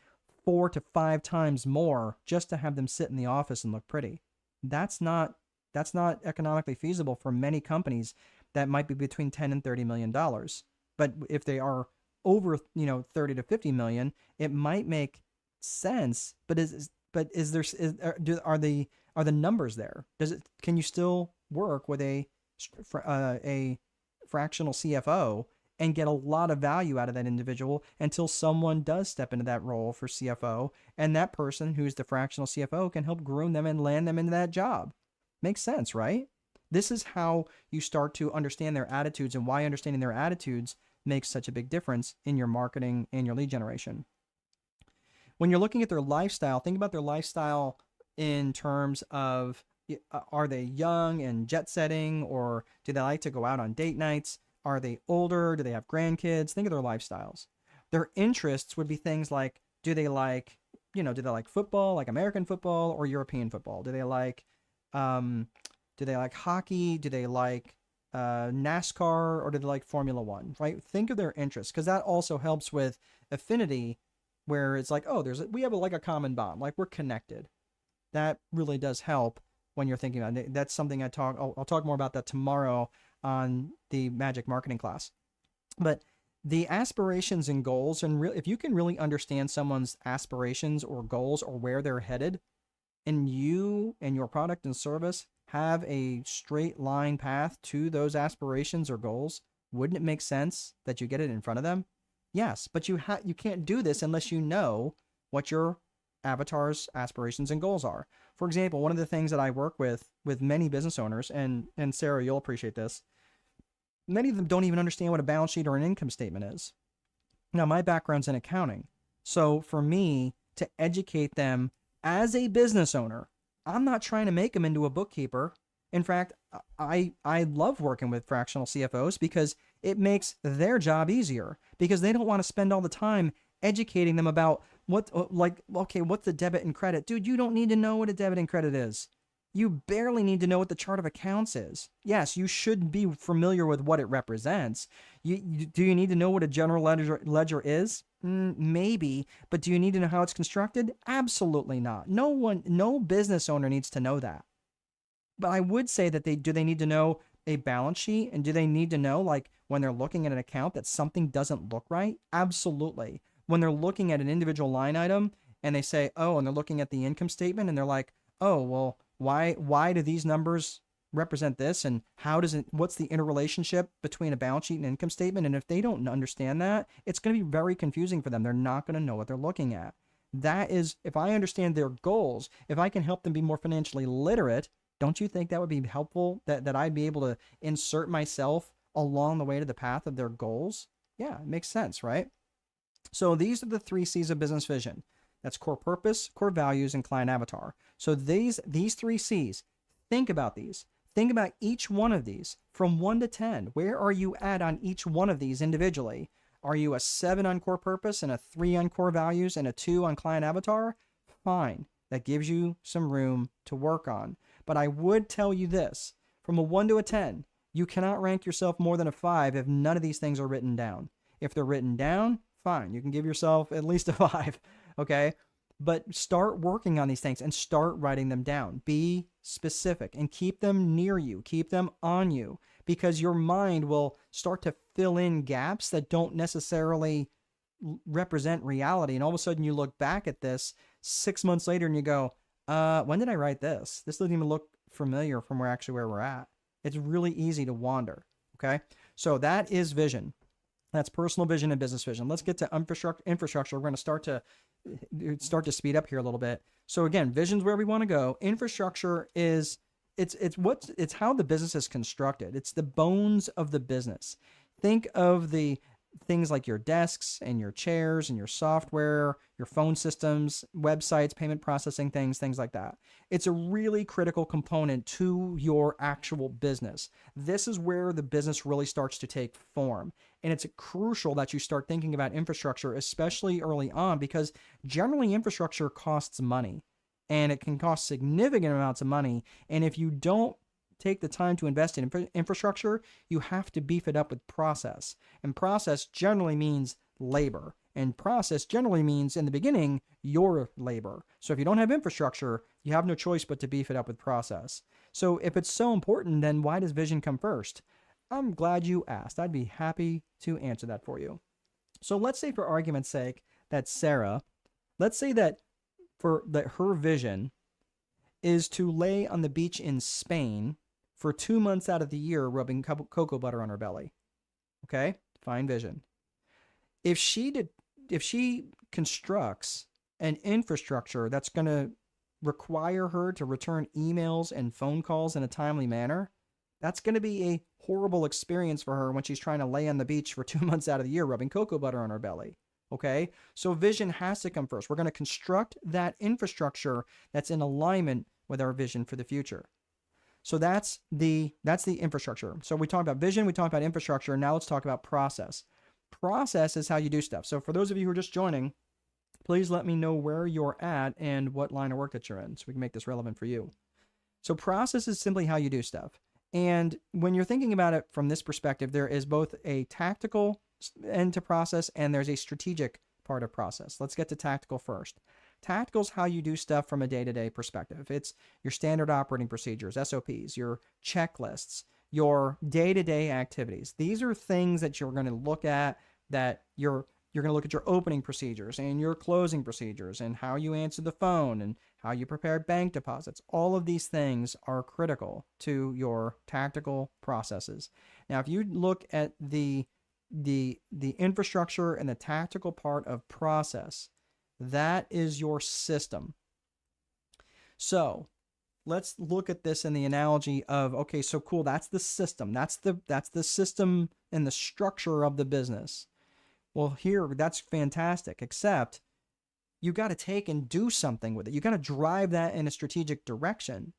4 to 5 times more just to have them sit in the office and look pretty. That's not economically feasible for many companies that might be between 10 and 30 million dollars. But if they are over, 30 to 50 million, it might make sense. But are the numbers there? Can you still work with a fractional CFO and get a lot of value out of that individual until someone does step into that role for CFO, and that person who's the fractional CFO can help groom them and land them into that job? Makes sense, right? This is how you start to understand their attitudes and why understanding their attitudes makes such a big difference in your marketing and your lead generation. When you're looking at their lifestyle, think about their lifestyle in terms of, are they young and jet setting, or do they like to go out on date nights? Are they older? Do they have grandkids? Think of their lifestyles. Their interests would be things like, do they like football, like American football or European football? Do they like hockey? Do they like NASCAR, or do they like Formula One, right? Think of their interests, because that also helps with affinity, where it's like, oh, we have a common bond, like we're connected. That really does help when you're thinking about it. That's something I'll talk more about that tomorrow on the Magic Marketing class. But the aspirations and goals, and if you can really understand someone's aspirations or goals or where they're headed, and you and your product and service have a straight line path to those aspirations or goals, wouldn't it make sense that you get it in front of them? Yes, but you can't do this unless you know what your avatar's aspirations and goals are. For example, one of the things that I work with many business owners, and Sarah, you'll appreciate this, many of them don't even understand what a balance sheet or an income statement is. Now, my background's in accounting. So for me to educate them as a business owner, I'm not trying to make them into a bookkeeper. In fact, I love working with fractional CFOs because it makes their job easier, because they don't want to spend all the time educating them about what's the debit and credit. Dude, you don't need to know what a debit and credit is. You barely need to know what the chart of accounts is. Yes, you should be familiar with what it represents. Do you need to know what a general ledger is? Maybe, but do you need to know how it's constructed? Absolutely not. No business owner needs to know that. But I would say that do they need to know a balance sheet, and do they need to know, like, when they're looking at an account that something doesn't look right? Absolutely. When they're looking at an individual line item and they say, oh, and they're looking at the income statement and they're like, oh, well, why do these numbers represent this, and what's the interrelationship between a balance sheet and income statement? And if they don't understand that, it's going to be very confusing for them. They're not going to know what they're looking at. That is, if I understand their goals, if I can help them be more financially literate, don't you think that would be helpful, that I'd be able to insert myself along the way to the path of their goals? Yeah, it makes sense, right? So these are the 3 C's of business vision. That's core purpose, core values, and client avatar. So these three C's, think about these. Think about each one of these from 1 to 10. Where are you at on each one of these individually? Are you a 7 on core purpose and a 3 on core values and a 2 on client avatar? Fine. That gives you some room to work on. But I would tell you this, from a 1 to a 10, you cannot rank yourself more than a 5 if none of these things are written down. If they're written down, fine. You can give yourself at least a 5, okay? But start working on these things and start writing them down. Be specific and keep them near you. Keep them on you, because your mind will start to fill in gaps that don't necessarily represent reality. And all of a sudden you look back at this 6 months later and you go, when did I write this? This doesn't even look familiar from where we're at. It's really easy to wander. Okay. So that is vision. That's personal vision and business vision. Let's get to infrastructure. We're going to start to speed up here a little bit. So again, vision's where we want to go. Infrastructure is it's how the business is constructed. It's the bones of the business. Think of the things like your desks and your chairs and your software, your phone systems, websites, payment processing things like that. It's a really critical component to your actual business. This is where the business really starts to take form. And it's crucial that you start thinking about infrastructure, especially early on, because generally infrastructure costs money, and it can cost significant amounts of money. And if you don't take the time to invest in infrastructure, you have to beef it up with process. And process generally means labor. And process generally means, in the beginning, your labor. So if you don't have infrastructure, you have no choice but to beef it up with process. So if it's so important, then why does vision come first? I'm glad you asked. I'd be happy to answer that for you. So let's say, for argument's sake, that Sarah, let's say that her vision is to lay on the beach in Spain for 2 months out of the year, rubbing cocoa butter on her belly. Okay? Fine vision. If she constructs an infrastructure that's going to require her to return emails and phone calls in a timely manner, that's going to be a horrible experience for her when she's trying to lay on the beach for 2 months out of the year, rubbing cocoa butter on her belly. Okay? So vision has to come first. We're going to construct that infrastructure that's in alignment with our vision for the future. So that's the infrastructure. So we talked about vision, we talked about infrastructure. Now let's talk about process. Process is how you do stuff. So for those of you who are just joining, please let me know where you're at and what line of work that you're in, so we can make this relevant for you. So process is simply how you do stuff. And when you're thinking about it from this perspective, there is both a tactical end to process and there's a strategic part of process. Let's get to tactical first. Tactical is how you do stuff from a day-to-day perspective. It's your standard operating procedures, SOPs, your checklists, your day-to-day activities. These are things that you're going to look at, that you're going to look at your opening procedures and your closing procedures and how you answer the phone and how you prepare bank deposits. All of these things are critical to your tactical processes. Now, if you look at the infrastructure and the tactical part of process, that is your system. So let's look at this in the analogy of, okay, so cool, that's the system. That's the system and the structure of the business. Well, here, that's fantastic, except you got to take and do something with it. You got to drive that in a strategic direction.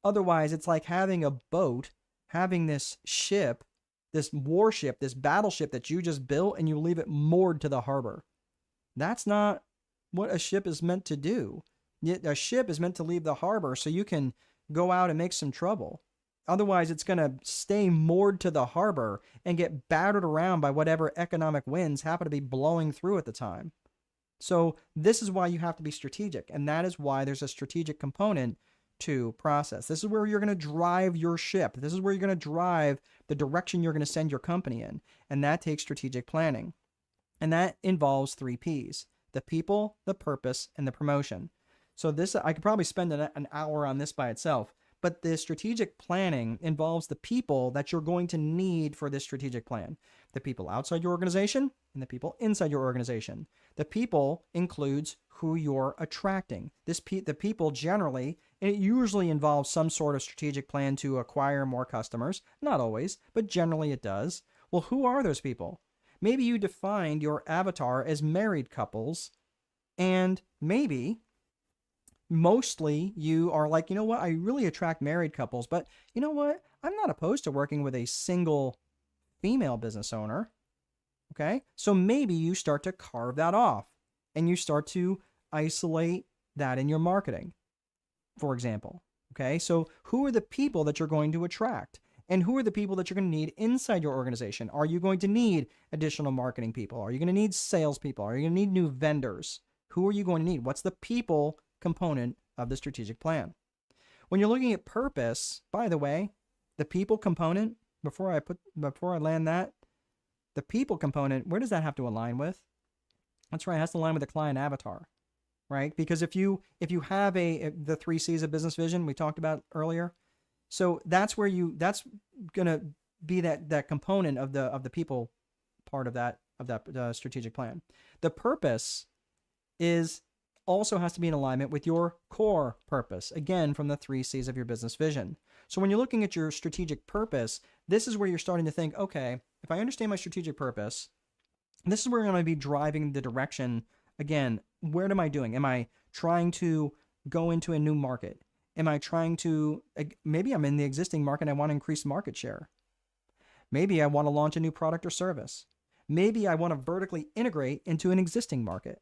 Otherwise, it's like having a boat, having this ship, this warship, this battleship that you just built, and you leave it moored to the harbor. That's not what a ship is meant to do. A ship is meant to leave the harbor so you can go out and make some trouble. Otherwise, it's going to stay moored to the harbor and get battered around by whatever economic winds happen to be blowing through at the time. So this is why you have to be strategic, and that is why there's a strategic component to process. This is where you're going to drive your ship. This is where you're going to drive the direction you're going to send your company in, and that takes strategic planning. And that involves 3 Ps: the people, the purpose, and the promotion. So this, I could probably spend an hour on this by itself, but the strategic planning involves the people that you're going to need for this strategic plan. The people outside your organization and the people inside your organization. The people includes who you're attracting. The people generally, and it usually involves some sort of strategic plan to acquire more customers. Not always, but generally it does. Well, who are those people? Maybe you defined your avatar as married couples And maybe mostly you are like, you know what, I really attract married couples, but you know what, I'm not opposed to working with a single female business owner. Okay. So maybe you start to carve that off and you start to isolate that in your marketing, for example. Okay. So who are the people that you're going to attract? And who are the people that you're going to need inside your organization? Are you going to need additional marketing people? Are you going to need salespeople? Are you going to need new vendors? Who are you going to need? What's the people component of the strategic plan? When you're looking at purpose, by the way, the people component, before I land that, the people component, where does that have to align with? That's right, it has to align with the client avatar, right? Because if you have the 3 C's of business vision we talked about earlier, so that's that's gonna be that component of the people part of that strategic plan. The purpose is also has to be in alignment with your core purpose, again from the 3 C's of your business vision. So when you're looking at your strategic purpose, this is where you're starting to think, okay, if I understand my strategic purpose, this is where I'm going to be driving the direction. Again, what am I doing? Am I trying to go into a new market? Am I trying to, maybe I'm in the existing market and I want to increase market share. Maybe I want to launch a new product or service. Maybe I want to vertically integrate into an existing market,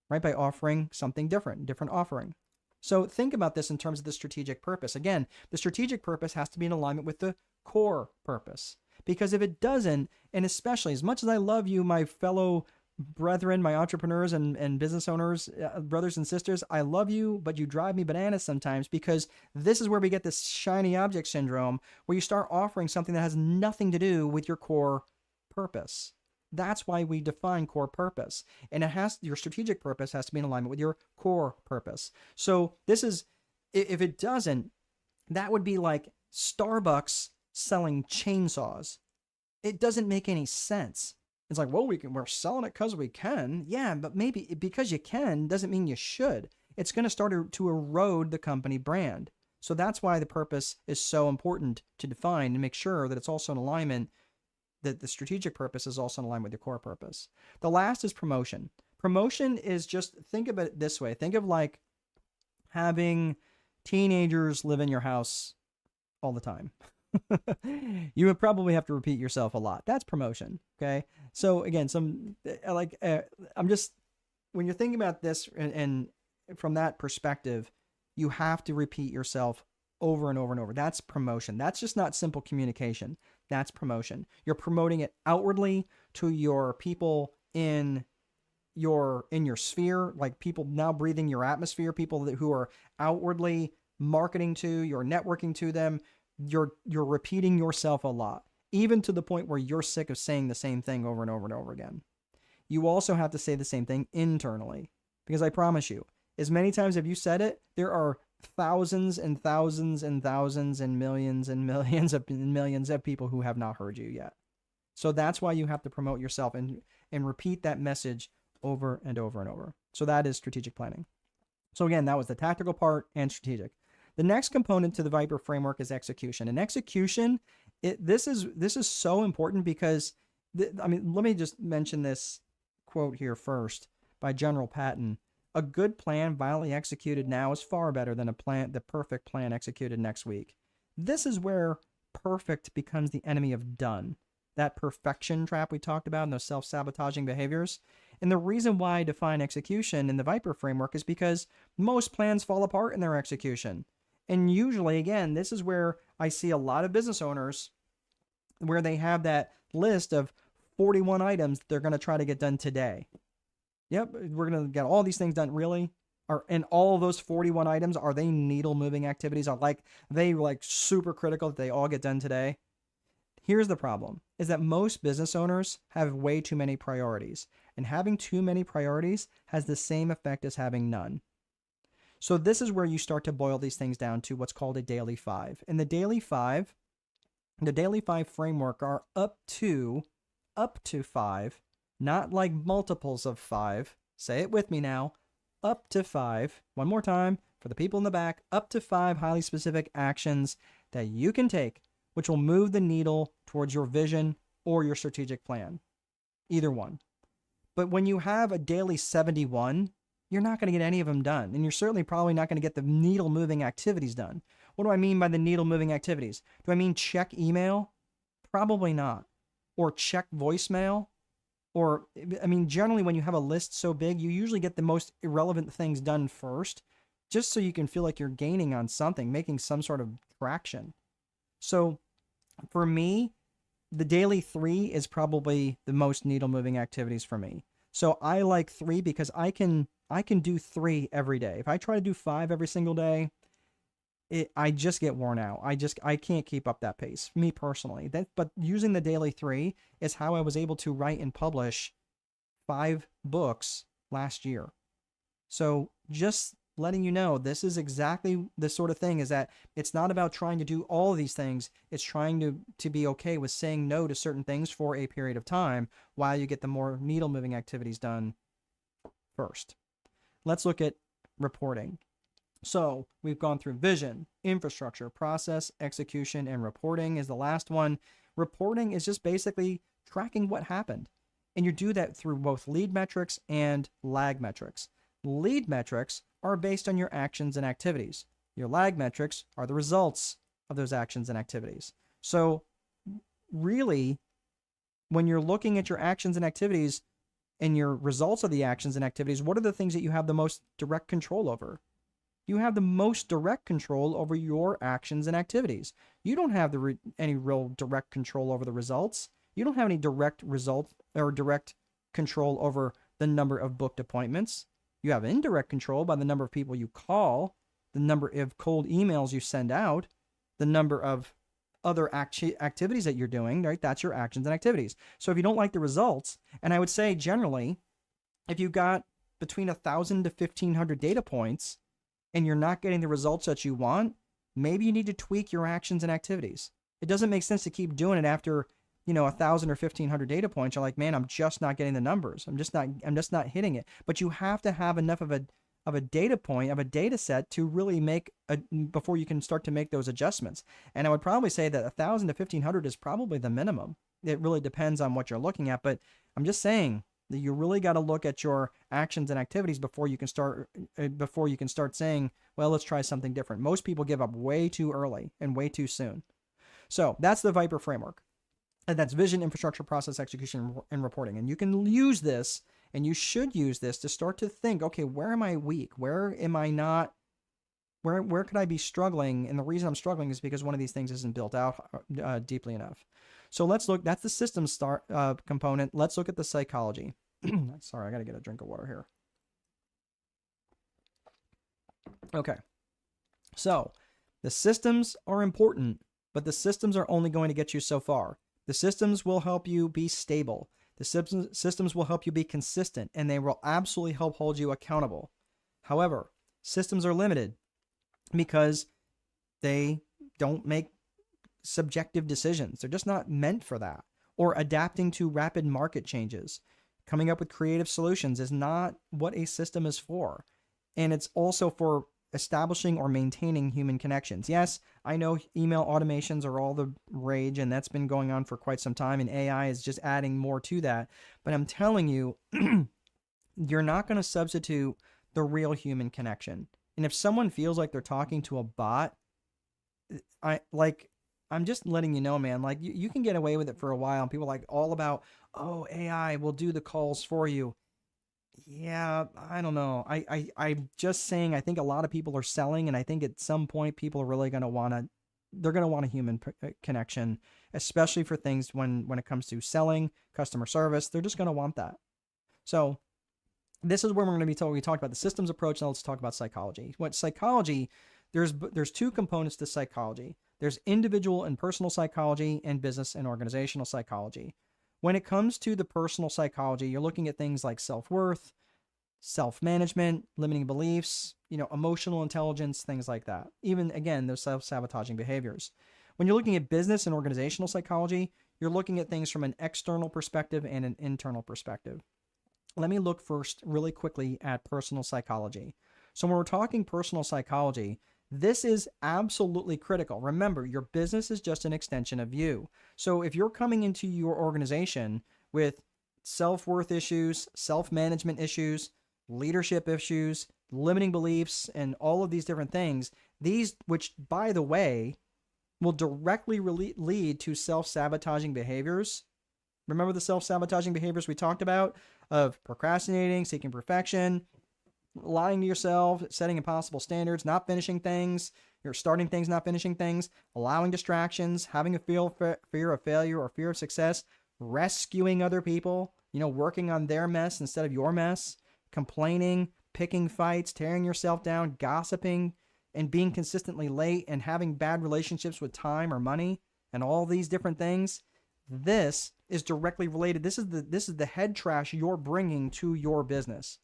right? By offering something different offering. So think about this in terms of the strategic purpose. Again, the strategic purpose has to be in alignment with the core purpose. Because if it doesn't, and especially as much as I love you, my fellow brethren, my entrepreneurs and business owners, brothers and sisters, I love you, but you drive me bananas sometimes, because this is where we get this shiny object syndrome, where you start offering something that has nothing to do with your core purpose. That's why we define core purpose. And your strategic purpose has to be in alignment with your core purpose. So this is, if it doesn't, that would be like Starbucks selling chainsaws. It doesn't make any sense. It's like, well, we're selling it because we can. Yeah, but maybe because you can doesn't mean you should. It's going to start to erode the company brand. So that's why the purpose is so important to define and make sure that it's also in alignment, that the strategic purpose is also in alignment with your core purpose. The last is promotion. Promotion is just, think of it this way. Think of like having teenagers live in your house all the time. You would probably have to repeat yourself a lot. That's promotion. Okay. So again, I'm just, when you're thinking about this and from that perspective, you have to repeat yourself over and over and over. That's promotion. That's just not simple communication. That's promotion. You're promoting it outwardly to your people in your sphere, like people now breathing your atmosphere, people who are outwardly marketing to, you're networking to them. You're repeating yourself a lot, even to the point where you're sick of saying the same thing over and over and over again. You also have to say the same thing internally, because I promise you, as many times as you said it, there are thousands and thousands and thousands and millions of people who have not heard you yet. So that's why you have to promote yourself and repeat that message over and over and over. So that is strategic planning. So again, that was the tactical part and strategic. The next component to the Viper framework is execution. And execution, this is so important because, let me just mention this quote here first by General Patton. A good plan violently executed now is far better than the perfect plan executed next week. This is where perfect becomes the enemy of done. That perfection trap we talked about and those self-sabotaging behaviors. And the reason why I define execution in the Viper framework is because most plans fall apart in their execution. And usually, again, this is where I see a lot of business owners where they have that list of 41 items they're going to try to get done today. Yep, we're going to get all these things done. Really? And all of those 41 items, are they needle moving activities? Are they super critical that they all get done today? Here's the problem, is that most business owners have way too many priorities. And having too many priorities has the same effect as having none. So this is where you start to boil these things down to what's called a daily 5. And the daily 5 framework are up to 5, not like multiples of 5. Say it with me now. Up to 5. One more time for the people in the back. Up to 5 highly specific actions that you can take, which will move the needle towards your vision or your strategic plan. Either one. But when you have a daily 71, you're not going to get any of them done. And you're certainly probably not going to get the needle moving activities done. What do I mean by the needle moving activities? Do I mean check email? Probably not. Or check voicemail? Or, I mean, generally when you have a list so big, you usually get the most irrelevant things done first, just so you can feel like you're gaining on something, making some sort of traction. So for me, the daily 3 is probably the most needle moving activities for me. So I like 3 because I can do 3 every day. If I try to do 5 every single day, I just get worn out. I can't keep up that pace, me personally. But using the daily 3 is how I was able to write and publish 5 books last year. So just letting you know, this is exactly the sort of thing, is that it's not about trying to do all of these things. It's trying to be okay with saying no to certain things for a period of time while you get the more needle moving activities done first. Let's look at reporting. So we've gone through vision, infrastructure, process, execution, and reporting is the last one. Reporting is just basically tracking what happened. And you do that through both lead metrics and lag metrics. Lead metrics are based on your actions and activities. Your lag metrics are the results of those actions and activities. So really, when you're looking at your actions and activities and your results of the actions and activities, what are the things that you have the most direct control over? You have the most direct control over your actions and activities. You don't have any real direct control over the results. You don't have any direct result or direct control over the number of booked appointments. You have indirect control by the number of people you call, the number of cold emails you send out, the number of other activities that you're doing, right? That's your actions and activities. So if you don't like the results, and I would say generally, if you've got between 1,000 to 1,500 data points and you're not getting the results that you want, maybe you need to tweak your actions and activities. It doesn't make sense to keep doing it after, 1,000 or 1,500 data points. You're like, man, I'm just not getting the numbers. I'm just not hitting it. But you have to have enough of a data point, of a data set to really before you can start to make those adjustments. And I would probably say that 1,000 to 1,500 is probably the minimum. It really depends on what you're looking at, but I'm just saying that you really got to look at your actions and activities before you can start saying, well, let's try something different. Most people give up way too early and way too soon. So that's the Viper framework. And that's vision, infrastructure, process, execution, and reporting. And you can use this, and you should use this to start to think, okay, where am I weak? Where am I not? Where could I be struggling? And the reason I'm struggling is because one of these things isn't built out deeply enough. So let's look, that's the systems component. Let's look at the psychology. Sorry, I got to get a drink of water here. Okay. So the systems are important, but the systems are only going to get you so far. The systems will help you be stable. The systems will help you be consistent, and they will absolutely help hold you accountable. However, systems are limited because they don't make subjective decisions. They're just not meant for that. Or adapting to rapid market changes. Coming up with creative solutions is not what a system is for. And it's also for establishing or maintaining human connections. Yes, I know email automations are all the rage, and that's been going on for quite some time, and AI is just adding more to that. But I'm telling you, you're not going to substitute the real human connection. And if someone feels like they're talking to a bot, I'm just letting you know, man, like you can get away with it for a while, and people are like all about, oh, AI will do the calls for you. Yeah, I don't know. I'm just saying, I think a lot of people are selling, and I think at some point people are really going to want a human connection, especially for things when it comes to selling, customer service. They're just going to want that. So this is where we're going to be talking. We talked about the systems approach. Now let's talk about psychology. What psychology, there's two components to psychology. There's individual and personal psychology and business and organizational psychology. When it comes to the personal psychology, you're looking at things like self-worth, self-management, limiting beliefs, emotional intelligence, things like that. Even, again, those self-sabotaging behaviors. When you're looking at business and organizational psychology, you're looking at things from an external perspective and an internal perspective. Let me look first really quickly at personal psychology. So when we're talking personal psychology, this is absolutely critical. Remember, your business is just an extension of you. So if you're coming into your organization with self-worth issues, self-management issues, leadership issues, limiting beliefs, and all of these different things, these, which by the way, will directly lead to self-sabotaging behaviors. Remember the self-sabotaging behaviors we talked about of procrastinating, seeking perfection, lying to yourself, setting impossible standards, not finishing things, you're starting things, not finishing things, allowing distractions, having a fear of failure or fear of success, rescuing other people, working on their mess instead of your mess, complaining, picking fights, tearing yourself down, gossiping, and being consistently late, and having bad relationships with time or money, and all these different things. This is directly related. This is the head trash you're bringing to your business.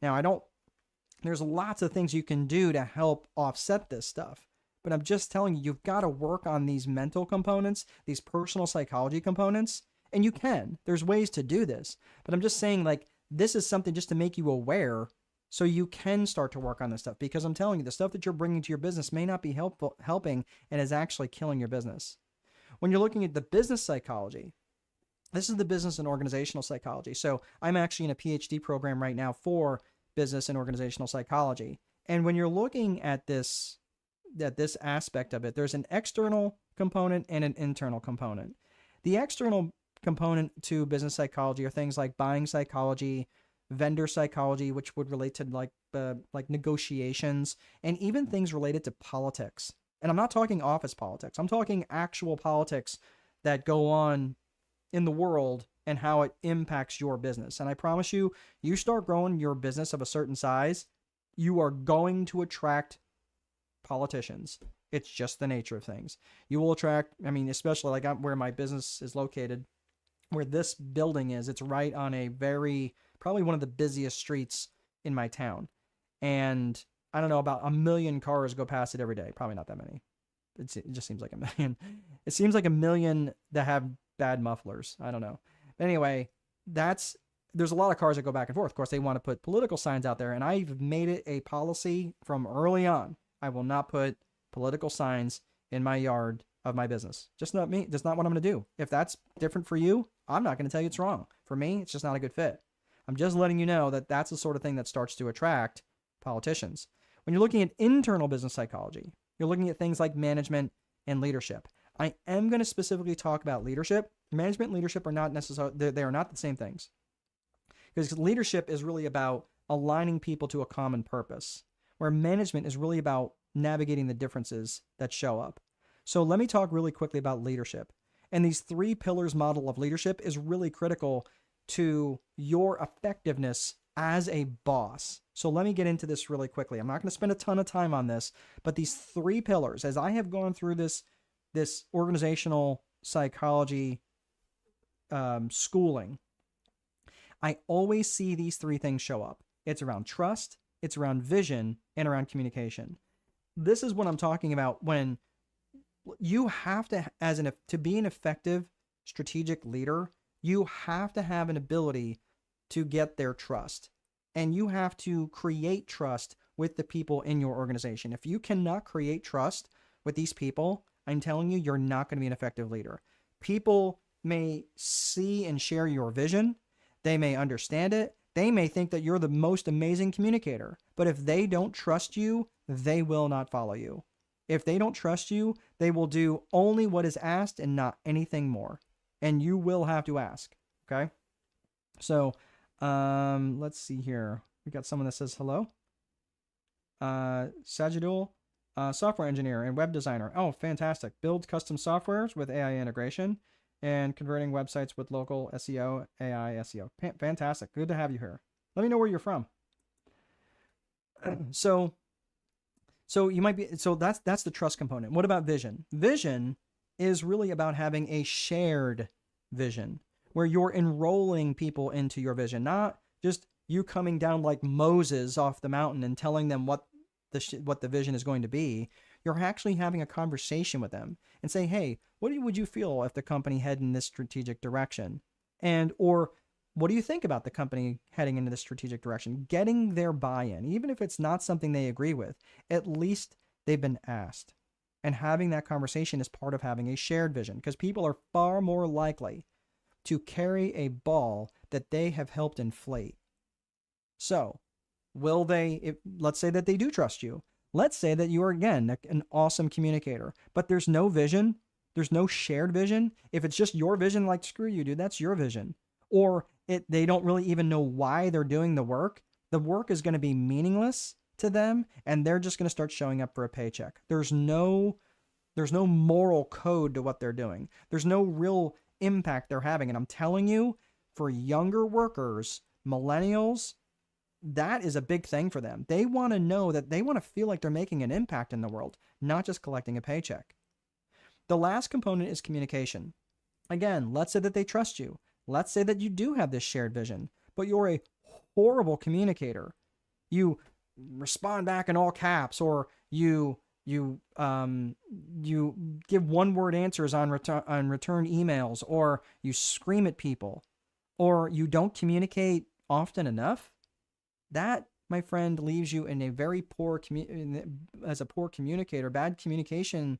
Now, there's lots of things you can do to help offset this stuff, but I'm just telling you, you've got to work on these mental components, these personal psychology components, and you can. There's ways to do this, but I'm just saying, like, this is something just to make you aware so you can start to work on this stuff, because I'm telling you, the stuff that you're bringing to your business may not be helping and is actually killing your business. When you're looking at the business psychology, this is the business and organizational psychology. So I'm actually in a PhD program right now for business and organizational psychology. And when you're looking at this aspect of it, there's an external component and an internal component. The external component to business psychology are things like buying psychology, vendor psychology, which would relate to like negotiations, and even things related to politics. And I'm not talking office politics. I'm talking actual politics that go on in the world and how it impacts your business. And I promise you, you start growing your business of a certain size, you are going to attract politicians. It's just the nature of things. You will attract, especially like where my business is located, where this building is, it's right on probably one of the busiest streets in my town. And I don't know, about 1 million cars go past it every day. Probably not that many. It just seems like 1 million. It seems like 1 million that have bad mufflers. I don't know. But anyway, there's a lot of cars that go back and forth. Of course, they want to put political signs out there, and I've made it a policy from early on. I will not put political signs in my yard of my business. Just not me. That's not what I'm going to do. If that's different for you, I'm not going to tell you it's wrong. For me, it's just not a good fit. I'm just letting you know that that's the sort of thing that starts to attract politicians. When you're looking at internal business psychology, you're looking at things like management and leadership. I am going to specifically talk about leadership. Management and leadership are not necessarily, they are not the same things. Because leadership is really about aligning people to a common purpose, where management is really about navigating the differences that show up. So let me talk really quickly about leadership. And these 3 pillars model of leadership is really critical to your effectiveness as a boss. So let me get into this really quickly. I'm not going to spend a ton of time on this, but these 3 pillars, as I have gone through this organizational psychology schooling, I always see these 3 things show up. It's around trust, it's around vision, and around communication. This is what I'm talking about when you have to, to be an effective strategic leader, you have to have an ability to get their trust. And you have to create trust with the people in your organization. If you cannot create trust with these people, I'm telling you, you're not going to be an effective leader. People may see and share your vision. They may understand it. They may think that you're the most amazing communicator. But if they don't trust you, they will not follow you. If they don't trust you, they will do only what is asked and not anything more. And you will have to ask. Okay? So, let's see here. We got someone that says hello. Sajidul, software engineer and web designer. Oh, fantastic. Build custom softwares with AI integration and converting websites with local SEO, AI SEO. Fantastic. Good to have you here. Let me know where you're from. So you might be, so that's the trust component. What about vision? Vision is really about having a shared vision where you're enrolling people into your vision, not just you coming down like Moses off the mountain and telling them what the vision is going to be. You're actually having a conversation with them and say, hey, what would you feel if the company head in this strategic direction? Or what do you think about the company heading into this strategic direction? Getting their buy-in, even if it's not something they agree with, at least they've been asked. And having that conversation is part of having a shared vision, because people are far more likely to carry a ball that they have helped inflate. So Let's say that they do trust you. Let's say that you are, again, an awesome communicator, but there's no vision. There's no shared vision. If it's just your vision, like, screw you, dude, that's your vision. Or they don't really even know why they're doing the work is going to be meaningless to them, and they're just going to start showing up for a paycheck. There's no moral code to what they're doing. There's no real impact they're having. And I'm telling you, for younger workers, millennials, that is a big thing for them. They want to know that they want to feel like they're making an impact in the world, not just collecting a paycheck. The last component is communication. Again, let's say that they trust you. Let's say that you do have this shared vision, but you're a horrible communicator. You respond back in all caps, or you give one-word answers on return emails, or you scream at people, or you don't communicate often enough. That, my friend, leaves you in a very poor as a poor communicator, bad communication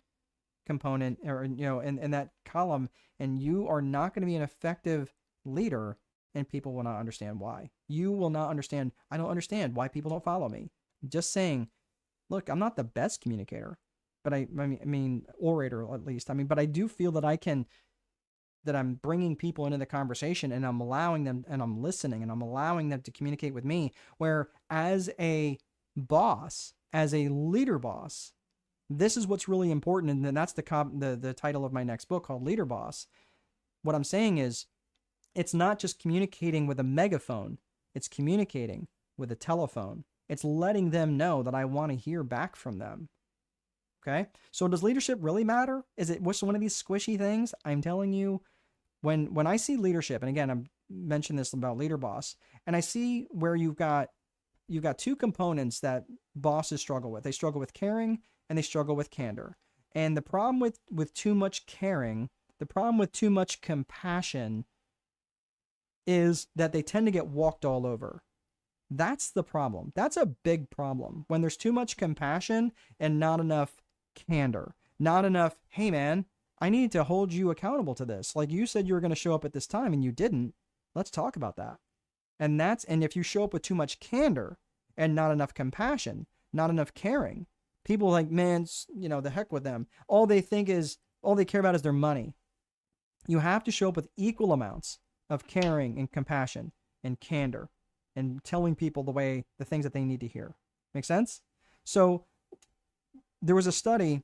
component, or in that column, and you are not going to be an effective leader, and people will not understand why. You will not understand. I don't understand why people don't follow me. Just saying, look, I'm not the best communicator, but I mean orator at least. But I do feel that I'm bringing people into the conversation, and I'm allowing them, and I'm listening, and I'm allowing them to communicate with me. Where as a boss, as a leader boss, this is what's really important, and then that's the title of my next book, called Leader Boss. What I'm saying is, it's not just communicating with a megaphone. It's communicating with a telephone. It's letting them know that I want to hear back from them. Okay? So does leadership really matter? Is it one of these squishy things? I'm telling you, when I see leadership, and again, I'm mentioning this about Leader Boss, and I see where you've got two components that bosses struggle with. They struggle with caring, and they struggle with candor. And the problem with too much caring, the problem with too much compassion, is that they tend to get walked all over. That's the problem. That's a big problem. When there's too much compassion and not enough candor, not enough, hey man, I need to hold you accountable to this. Like, you said you were going to show up at this time and you didn't. Let's talk about that. And if you show up with too much candor and not enough compassion, not enough caring, people are like, man, the heck with them. All they care about is their money. You have to show up with equal amounts of caring and compassion and candor and telling people the things that they need to hear. Make sense? So there was a study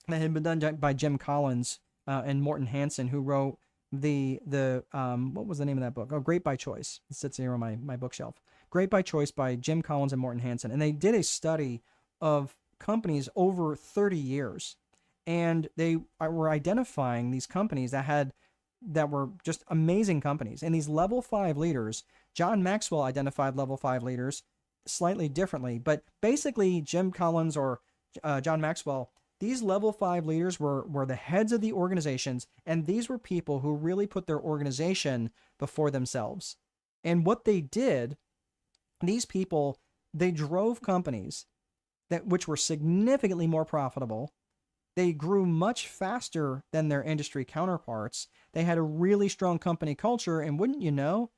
that had been done by Jim Collins and Morton Hansen, who wrote what was the name of that book? Oh, Great by Choice. It sits here on my bookshelf. Great by Choice by Jim Collins and Morton Hansen. And they did a study of companies over 30 years. And they were identifying these companies that were just amazing companies. And these level 5 leaders, John Maxwell identified level 5 leaders slightly differently, but basically Jim Collins or John Maxwell, these level 5 leaders were the heads of the organizations, and these were people who really put their organization before themselves. And what they did, these people, they drove companies which were significantly more profitable. They grew much faster than their industry counterparts. They had a really strong company culture, and wouldn't you know,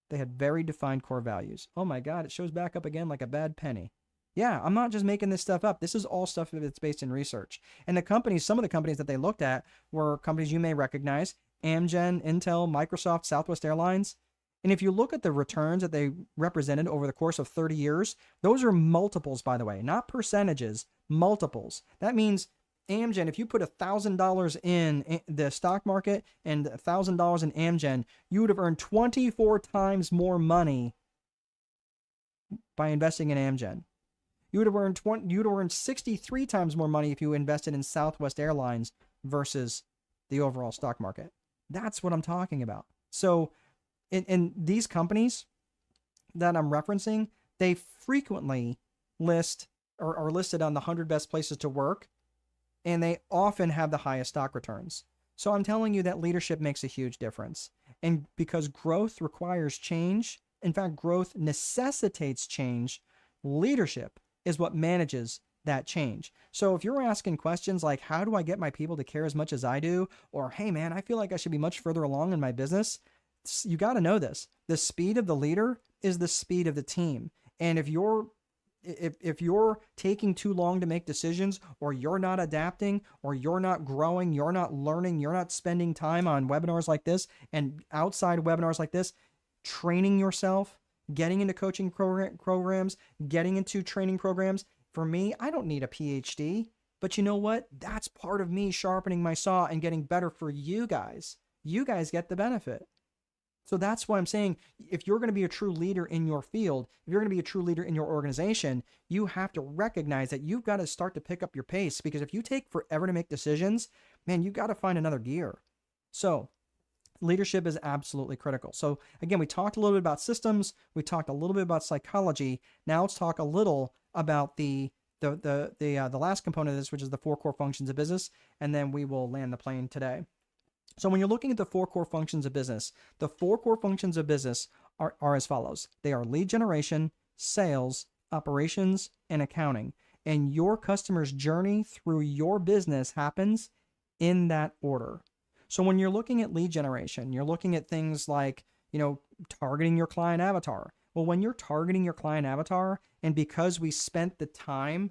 they had very defined core values. Oh my God, it shows back up again like a bad penny. Yeah, I'm not just making this stuff up. This is all stuff that's based in research. And some of the companies that they looked at were companies you may recognize: Amgen, Intel, Microsoft, Southwest Airlines. And if you look at the returns that they represented over the course of 30 years, those are multiples, by the way, not percentages, multiples. That means Amgen, if you put $1,000 in the stock market and $1,000 in Amgen, you would have earned 24 times more money by investing in Amgen. You would have earned 63 times more money if you invested in Southwest Airlines versus the overall stock market. That's what I'm talking about. So in these companies that I'm referencing, they frequently list or are listed on the 100 best places to work, and they often have the highest stock returns. So I'm telling you that leadership makes a huge difference. And because growth requires change, in fact, growth necessitates change, leadership is what manages that change. So if you're asking questions like, how do I get my people to care as much as I do? Or, hey man, I feel like I should be much further along in my business. You got to know this. The speed of the leader is the speed of the team. And if you're taking too long to make decisions, or you're not adapting, or you're not growing, you're not learning, you're not spending time on webinars like this and outside webinars like this, training yourself, getting into coaching programs, getting into training programs. For me, I don't need a PhD, but you know what? That's part of me sharpening my saw and getting better for you guys. You guys get the benefit. So that's why I'm saying, if you're going to be a true leader in your field, if you're going to be a true leader in your organization, you have to recognize that you've got to start to pick up your pace, because if you take forever to make decisions, man, you've got to find another gear. So leadership is absolutely critical. So again, we talked a little bit about systems. We talked a little bit about psychology. Now let's talk a little about the last component of this, which is the 4 core functions of business. And then we will land the plane today. So when you're looking at the 4 core functions of business, the 4 core functions of business are as follows. They are lead generation, sales, operations, and accounting. And your customer's journey through your business happens in that order. So when you're looking at lead generation, you're looking at things like, targeting your client avatar. Well, when you're targeting your client avatar, and because we spent the time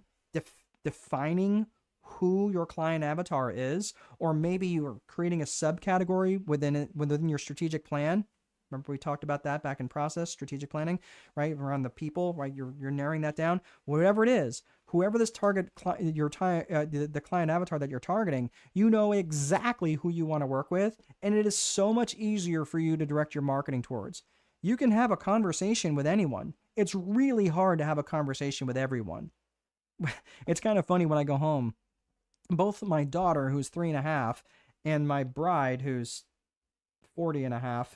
defining who your client avatar is, or maybe you're creating a subcategory within your strategic plan. Remember we talked about that back in process, strategic planning, right? Around the people, right? You're narrowing that down. Whatever it is, whoever this the client avatar that you're targeting, you know exactly who you want to work with, and it is so much easier for you to direct your marketing towards. You can have a conversation with anyone. It's really hard to have a conversation with everyone. It's kind of funny when I go home. Both my daughter, who's 3.5, and my bride, who's 40.5,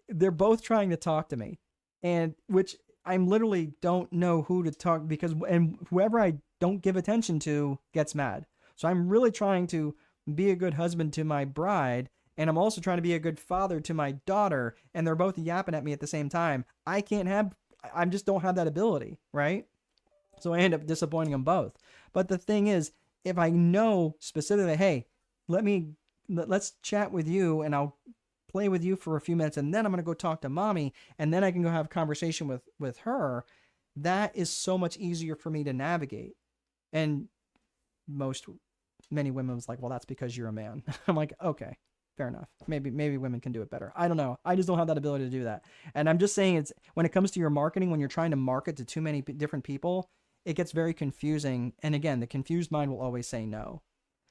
they're both trying to talk to me, and which I'm literally don't know who to talk, and whoever I don't give attention to gets mad. So I'm really trying to be a good husband to my bride, and I'm also trying to be a good father to my daughter, and they're both yapping at me at the same time. I just don't have that ability, right? So I end up disappointing them both. But the thing is, if I know specifically, hey, let's chat with you, and I'll play with you for a few minutes, and then I'm going to go talk to mommy, and then I can go have a conversation with her, that is so much easier for me to navigate. And many women was like, well, that's because you're a man. I'm like, okay, fair enough. Maybe women can do it better. I don't know. I just don't have that ability to do that. And I'm just saying, it's when it comes to your marketing, when you're trying to market to too many different people, it gets very confusing. And again, the confused mind will always say no.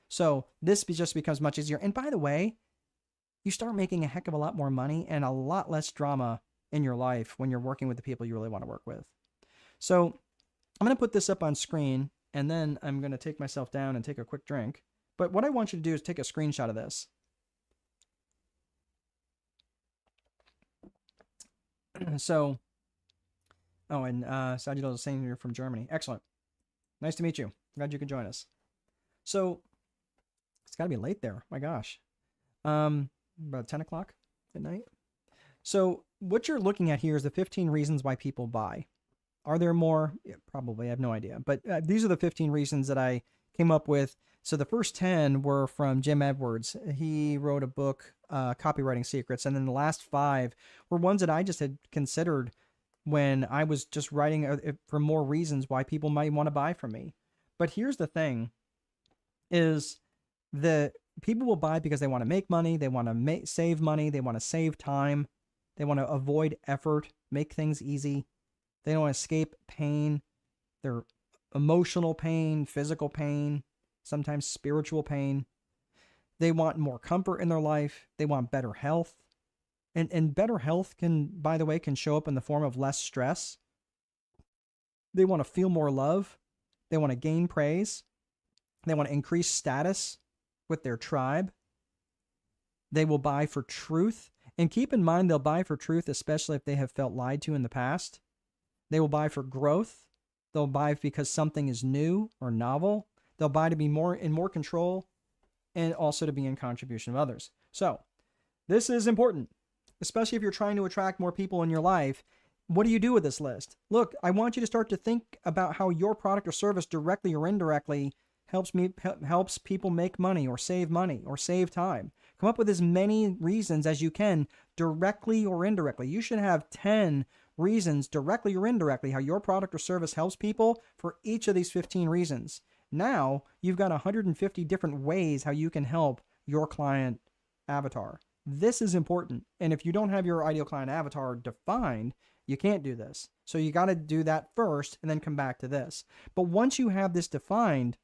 So this just becomes much easier. And by the way, you start making a heck of a lot more money and a lot less drama in your life when you're working with the people you really want to work with. So I'm going to put this up on screen, and then I'm going to take myself down and take a quick drink. But what I want you to do is take a screenshot of this. So, and Sagito is saying you're from Germany. Excellent. Nice to meet you. Glad you could join us. So, it's got to be late there. My gosh. About 10 o'clock at night. So, what you're looking at here is the 15 reasons why people buy. Are there more? Yeah, probably. I have no idea. But these are the 15 reasons that I came up with. So, the first 10 were from Jim Edwards. He wrote a book, Copywriting Secrets. And then the last 5 were ones that I just had considered when I was just writing for more reasons why people might want to buy from me. But here's the thing, is the people will buy because they want to make money, they want to save money, they want to save time, they want to avoid effort, make things easy, they don't want to escape pain, their emotional pain, physical pain, sometimes spiritual pain. They want more comfort in their life, they want better health. And better health by the way, can show up in the form of less stress. They want to feel more love. They want to gain praise. They want to increase status with their tribe. They will buy for truth. And keep in mind, they'll buy for truth, especially if they have felt lied to in the past. They will buy for growth. They'll buy because something is new or novel. They'll buy to be in more control, and also to be in contribution of others. So this is important, especially if you're trying to attract more people in your life. What do you do with this list? Look, I want you to start to think about how your product or service, directly or indirectly, helps people make money or save time. Come up with as many reasons as you can, directly or indirectly. You should have 10 reasons, directly or indirectly, how your product or service helps people for each of these 15 reasons. Now you've got 150 different ways how you can help your client avatar. This is important. And if you don't have your ideal client avatar defined, you can't do this. So you got to do that first and then come back to this. But once you have this defined,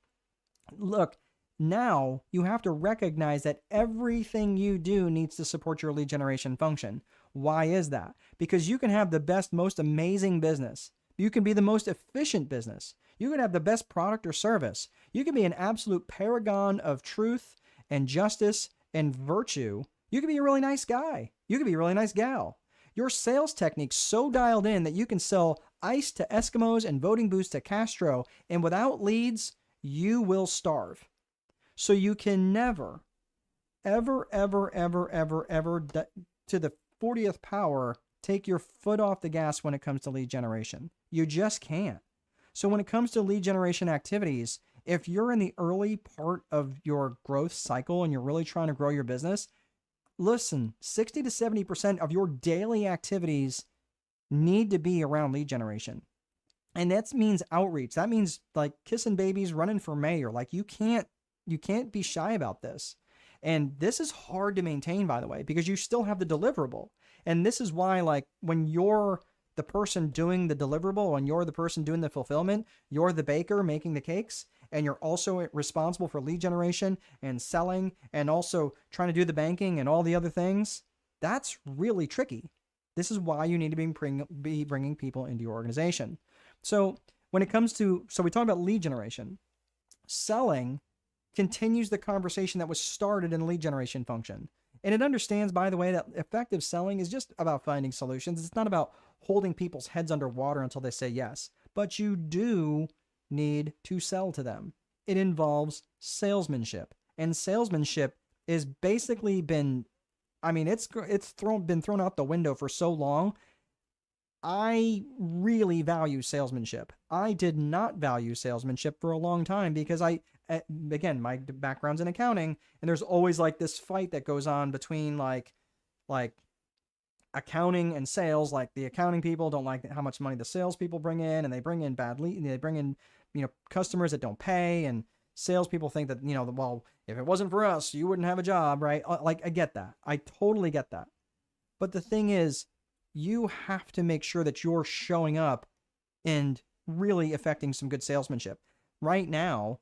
look, now you have to recognize that everything you do needs to support your lead generation function. Why is that? Because you can have the best, most amazing business. You can be the most efficient business. You can have the best product or service. You can be an absolute paragon of truth and justice and virtue. You can be a really nice guy. You can be a really nice gal. Your sales technique's so dialed in that you can sell ice to Eskimos and voting booths to Castro, and without leads, you will starve. So you can never, ever, ever, ever, ever, ever, to the 40th power, take your foot off the gas when it comes to lead generation. You just can't. So when it comes to lead generation activities, if you're in the early part of your growth cycle and you're really trying to grow your business, listen, 60 to 70% of your daily activities need to be around lead generation. And that means outreach. That means like kissing babies, running for mayor. Like you can't be shy about this. And this is hard to maintain, by the way, because you still have the deliverable. And this is why, like, when you're the person doing the deliverable and you're the person doing the fulfillment, you're the baker making the cakes, and you're also responsible for lead generation and selling and also trying to do the banking and all the other things, that's really tricky. This is why you need to be bringing people into your organization. So when it comes to, so we talked about lead generation. Selling continues the conversation that was started in the lead generation function. And it understands, by the way, that effective selling is just about finding solutions. It's not about holding people's heads underwater until they say yes. But you do need to sell to them. It involves salesmanship. And salesmanship is basically been, I mean, it's been thrown out the window for so long. I really value salesmanship. I did not value salesmanship for a long time because again, my background's in accounting, and there's always like this fight that goes on between like accounting and sales. Like the accounting people don't like how much money the salespeople bring in, and they bring in they bring in, customers that don't pay, and salespeople think that, well, if it wasn't for us, you wouldn't have a job, right? Like, I get that. I totally get that. But the thing is, you have to make sure that you're showing up and really affecting some good salesmanship. Right now,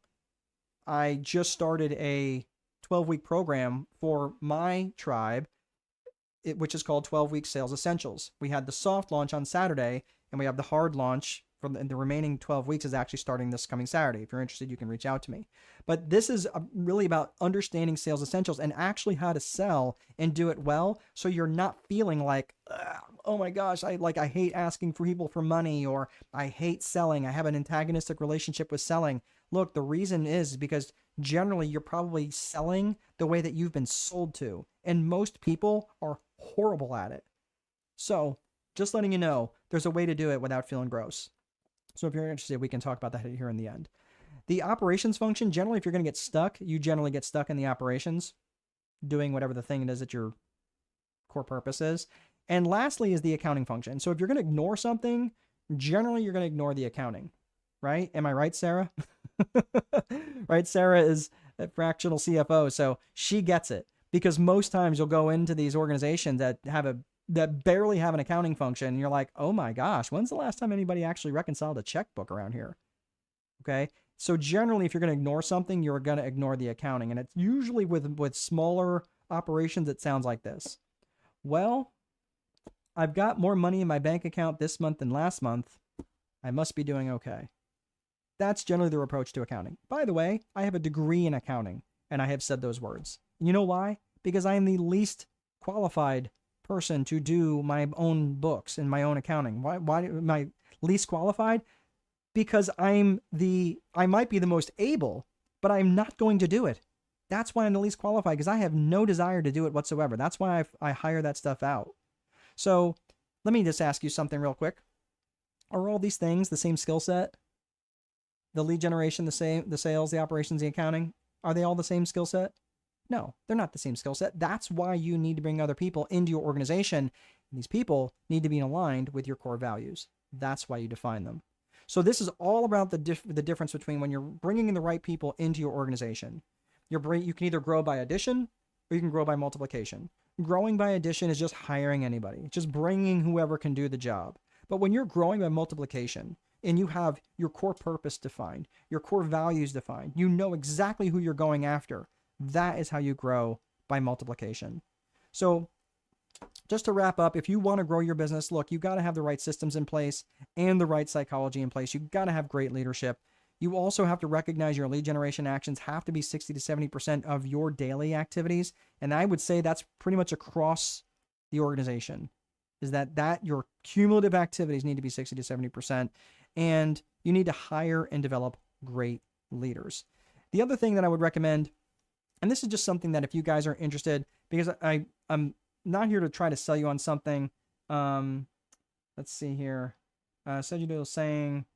I just started a 12-week program for my tribe, which is called 12-Week Sales Essentials. We had the soft launch on Saturday, and we have the hard launch for the remaining 12 weeks is actually starting this coming Saturday. If you're interested, you can reach out to me. But this is really about understanding sales essentials and actually how to sell and do it well, so you're not feeling like, oh my gosh, I hate asking for people for money, or I hate selling. I have an antagonistic relationship with selling. Look, the reason is because generally you're probably selling the way that you've been sold to, and most people are horrible at it. So just letting you know, there's a way to do it without feeling gross. So if you're interested, we can talk about that here in the end. The operations function, generally, if you're going to get stuck, you generally get stuck in the operations, doing whatever the thing it is that your core purpose is. And lastly is the accounting function. So if you're going to ignore something, generally you're going to ignore the accounting, right? Am I right, Sarah? Right? Sarah is a fractional CFO, so she gets it. Because most times you'll go into these organizations that barely have an accounting function, and you're like, oh my gosh, when's the last time anybody actually reconciled a checkbook around here? Okay, so generally, if you're going to ignore something, you're going to ignore the accounting, and it's usually with smaller operations. It sounds like this. Well, I've got more money in my bank account this month than last month. I must be doing okay. That's generally their approach to accounting. By the way, I have a degree in accounting, and I have said those words. You know why? Because I am the least qualified person to do my own books and my own accounting. Why am I least qualified? Because I might be the most able, but I'm not going to do it. That's why I'm the least qualified, because I have no desire to do it whatsoever. That's why I hire that stuff out. So let me just ask you something real quick. Are all these things the same skill set? The lead generation, the sales, the operations, the accounting, are they all the same skill set? No, they're not the same skill set. That's why you need to bring other people into your organization. And these people need to be aligned with your core values. That's why you define them. So this is all about the difference between when you're bringing in the right people into your organization. You can either grow by addition or you can grow by multiplication. Growing by addition is just hiring anybody, just bringing whoever can do the job. But when you're growing by multiplication and you have your core purpose defined, your core values defined, you know exactly who you're going after. That is how you grow by multiplication. So just to wrap up, if you want to grow your business, look, you got to have the right systems in place and the right psychology in place. You got to have great leadership. You also have to recognize your lead generation actions have to be 60 to 70% of your daily activities. And I would say that's pretty much across the organization, is that your cumulative activities need to be 60 to 70%. And you need to hire and develop great leaders. The other thing that I would recommend, and this is just something that if you guys are interested, because I'm not here to try to sell you on something. Let's see here. Said you saying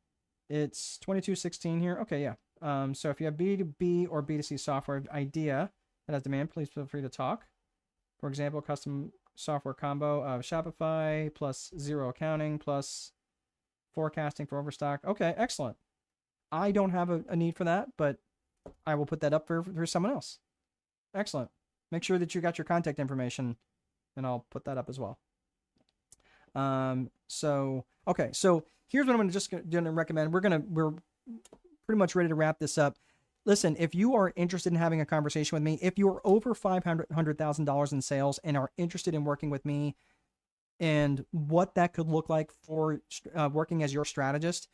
it's 2216 here. Okay, yeah. So if you have B2B or B2C software idea that has demand, please feel free to talk. For example, custom software combo of Shopify plus zero accounting plus forecasting for overstock. Okay, excellent. I don't have a need for that, but I will put that up for someone else. Excellent. Make sure that you got your contact information, and I'll put that up as well. So here's what I'm gonna recommend. We're pretty much ready to wrap this up. Listen, if you are interested in having a conversation with me, if you're over $500,000 in sales and are interested in working with me and what that could look like for working as your strategist,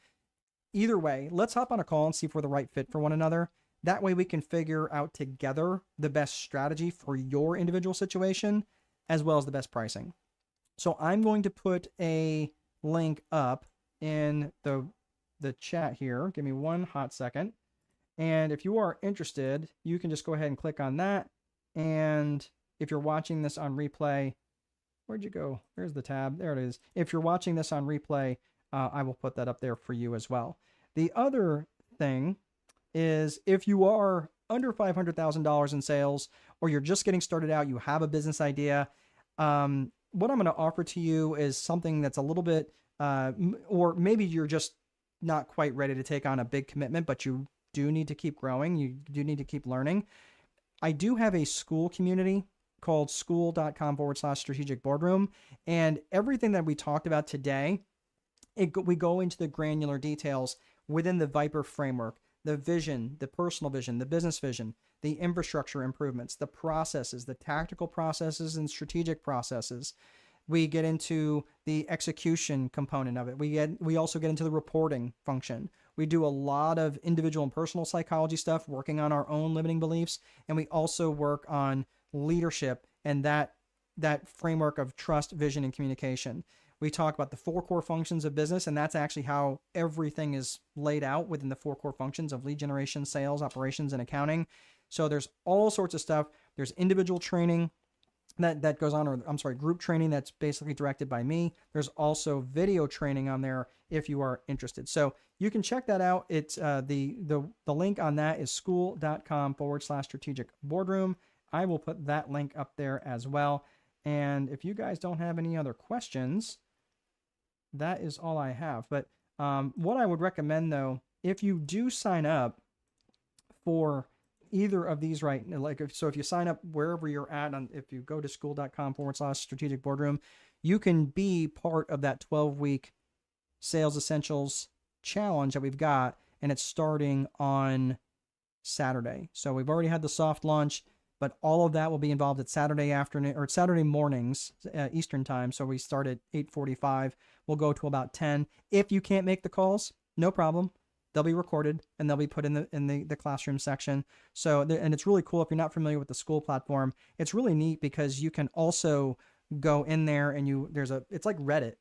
either way, let's hop on a call and see if we're the right fit for one another. That way we can figure out together the best strategy for your individual situation, as well as the best pricing. So I'm going to put a link up in the chat here. Give me one hot second. And if you are interested, you can just go ahead and click on that. And if you're watching this on replay, where'd you go? There's the tab. There it is. If you're watching this on replay, I will put that up there for you as well. The other thing is if you are under $500,000 in sales, or you're just getting started out, you have a business idea, what I'm going to offer to you is something that's a little bit, or maybe you're just not quite ready to take on a big commitment, but you do need to keep growing. You do need to keep learning. I do have a school community called school.com/strategic boardroom. And everything that we talked about today, we go into the granular details within the Viper framework, the vision, the personal vision, the business vision, the infrastructure improvements, the processes, the tactical processes and strategic processes. We get into the execution component of it. We also get into the reporting function. We do a lot of individual and personal psychology stuff, working on our own limiting beliefs. And we also work on leadership and that framework of trust, vision, and communication. We talk about the 4 core functions of business, and that's actually how everything is laid out within the 4 core functions of lead generation, sales, operations, and accounting. So there's all sorts of stuff. There's individual training that goes on, or I'm sorry, group training that's basically directed by me. There's also video training on there if you are interested. So you can check that out. It's the link on that is school.com/strategic boardroom. I will put that link up there as well. And if you guys don't have any other questions, that is all I have. But what I would recommend, though, if you do sign up for either of these, right, so if you sign up wherever you're at, if you go to school.com/strategic boardroom, you can be part of that 12-week Sales Essentials challenge that we've got, and it's starting on Saturday. So we've already had the soft launch, but all of that will be involved at Saturday afternoon or Saturday mornings, Eastern time. So we start at 8:45. We'll go to about 10. If you can't make the calls, no problem. They'll be recorded and they'll be put in the classroom section. So, and it's really cool if you're not familiar with the school platform. It's really neat because you can also go in there and it's like Reddit,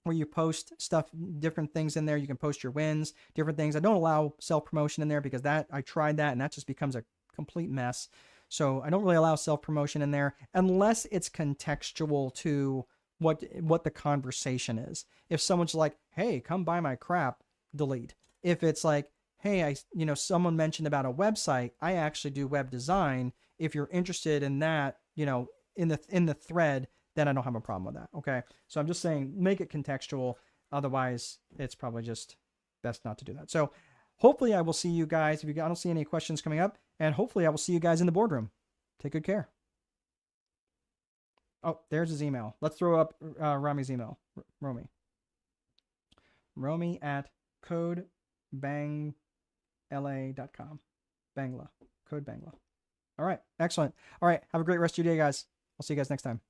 where you post stuff, different things in there. You can post your wins, different things. I don't allow self-promotion in there because I tried that and that just becomes a complete mess. So I don't really allow self-promotion in there unless it's contextual to what the conversation is. If someone's like, hey, come buy my crap, delete. If it's like, hey, someone mentioned about a website, I actually do web design. if you're interested in that, you know, in the thread, then I don't have a problem with that. Okay. So I'm just saying, make it contextual. Otherwise, it's probably just best not to do that. So hopefully I will see you guys. I don't see any questions coming up, and hopefully I will see you guys in the boardroom. Take good care. Oh, there's his email. Let's throw up Rami's email. Romy at codebangla.com. Bangla. Code Bangla. All right. Excellent. All right. Have a great rest of your day, guys. I'll see you guys next time.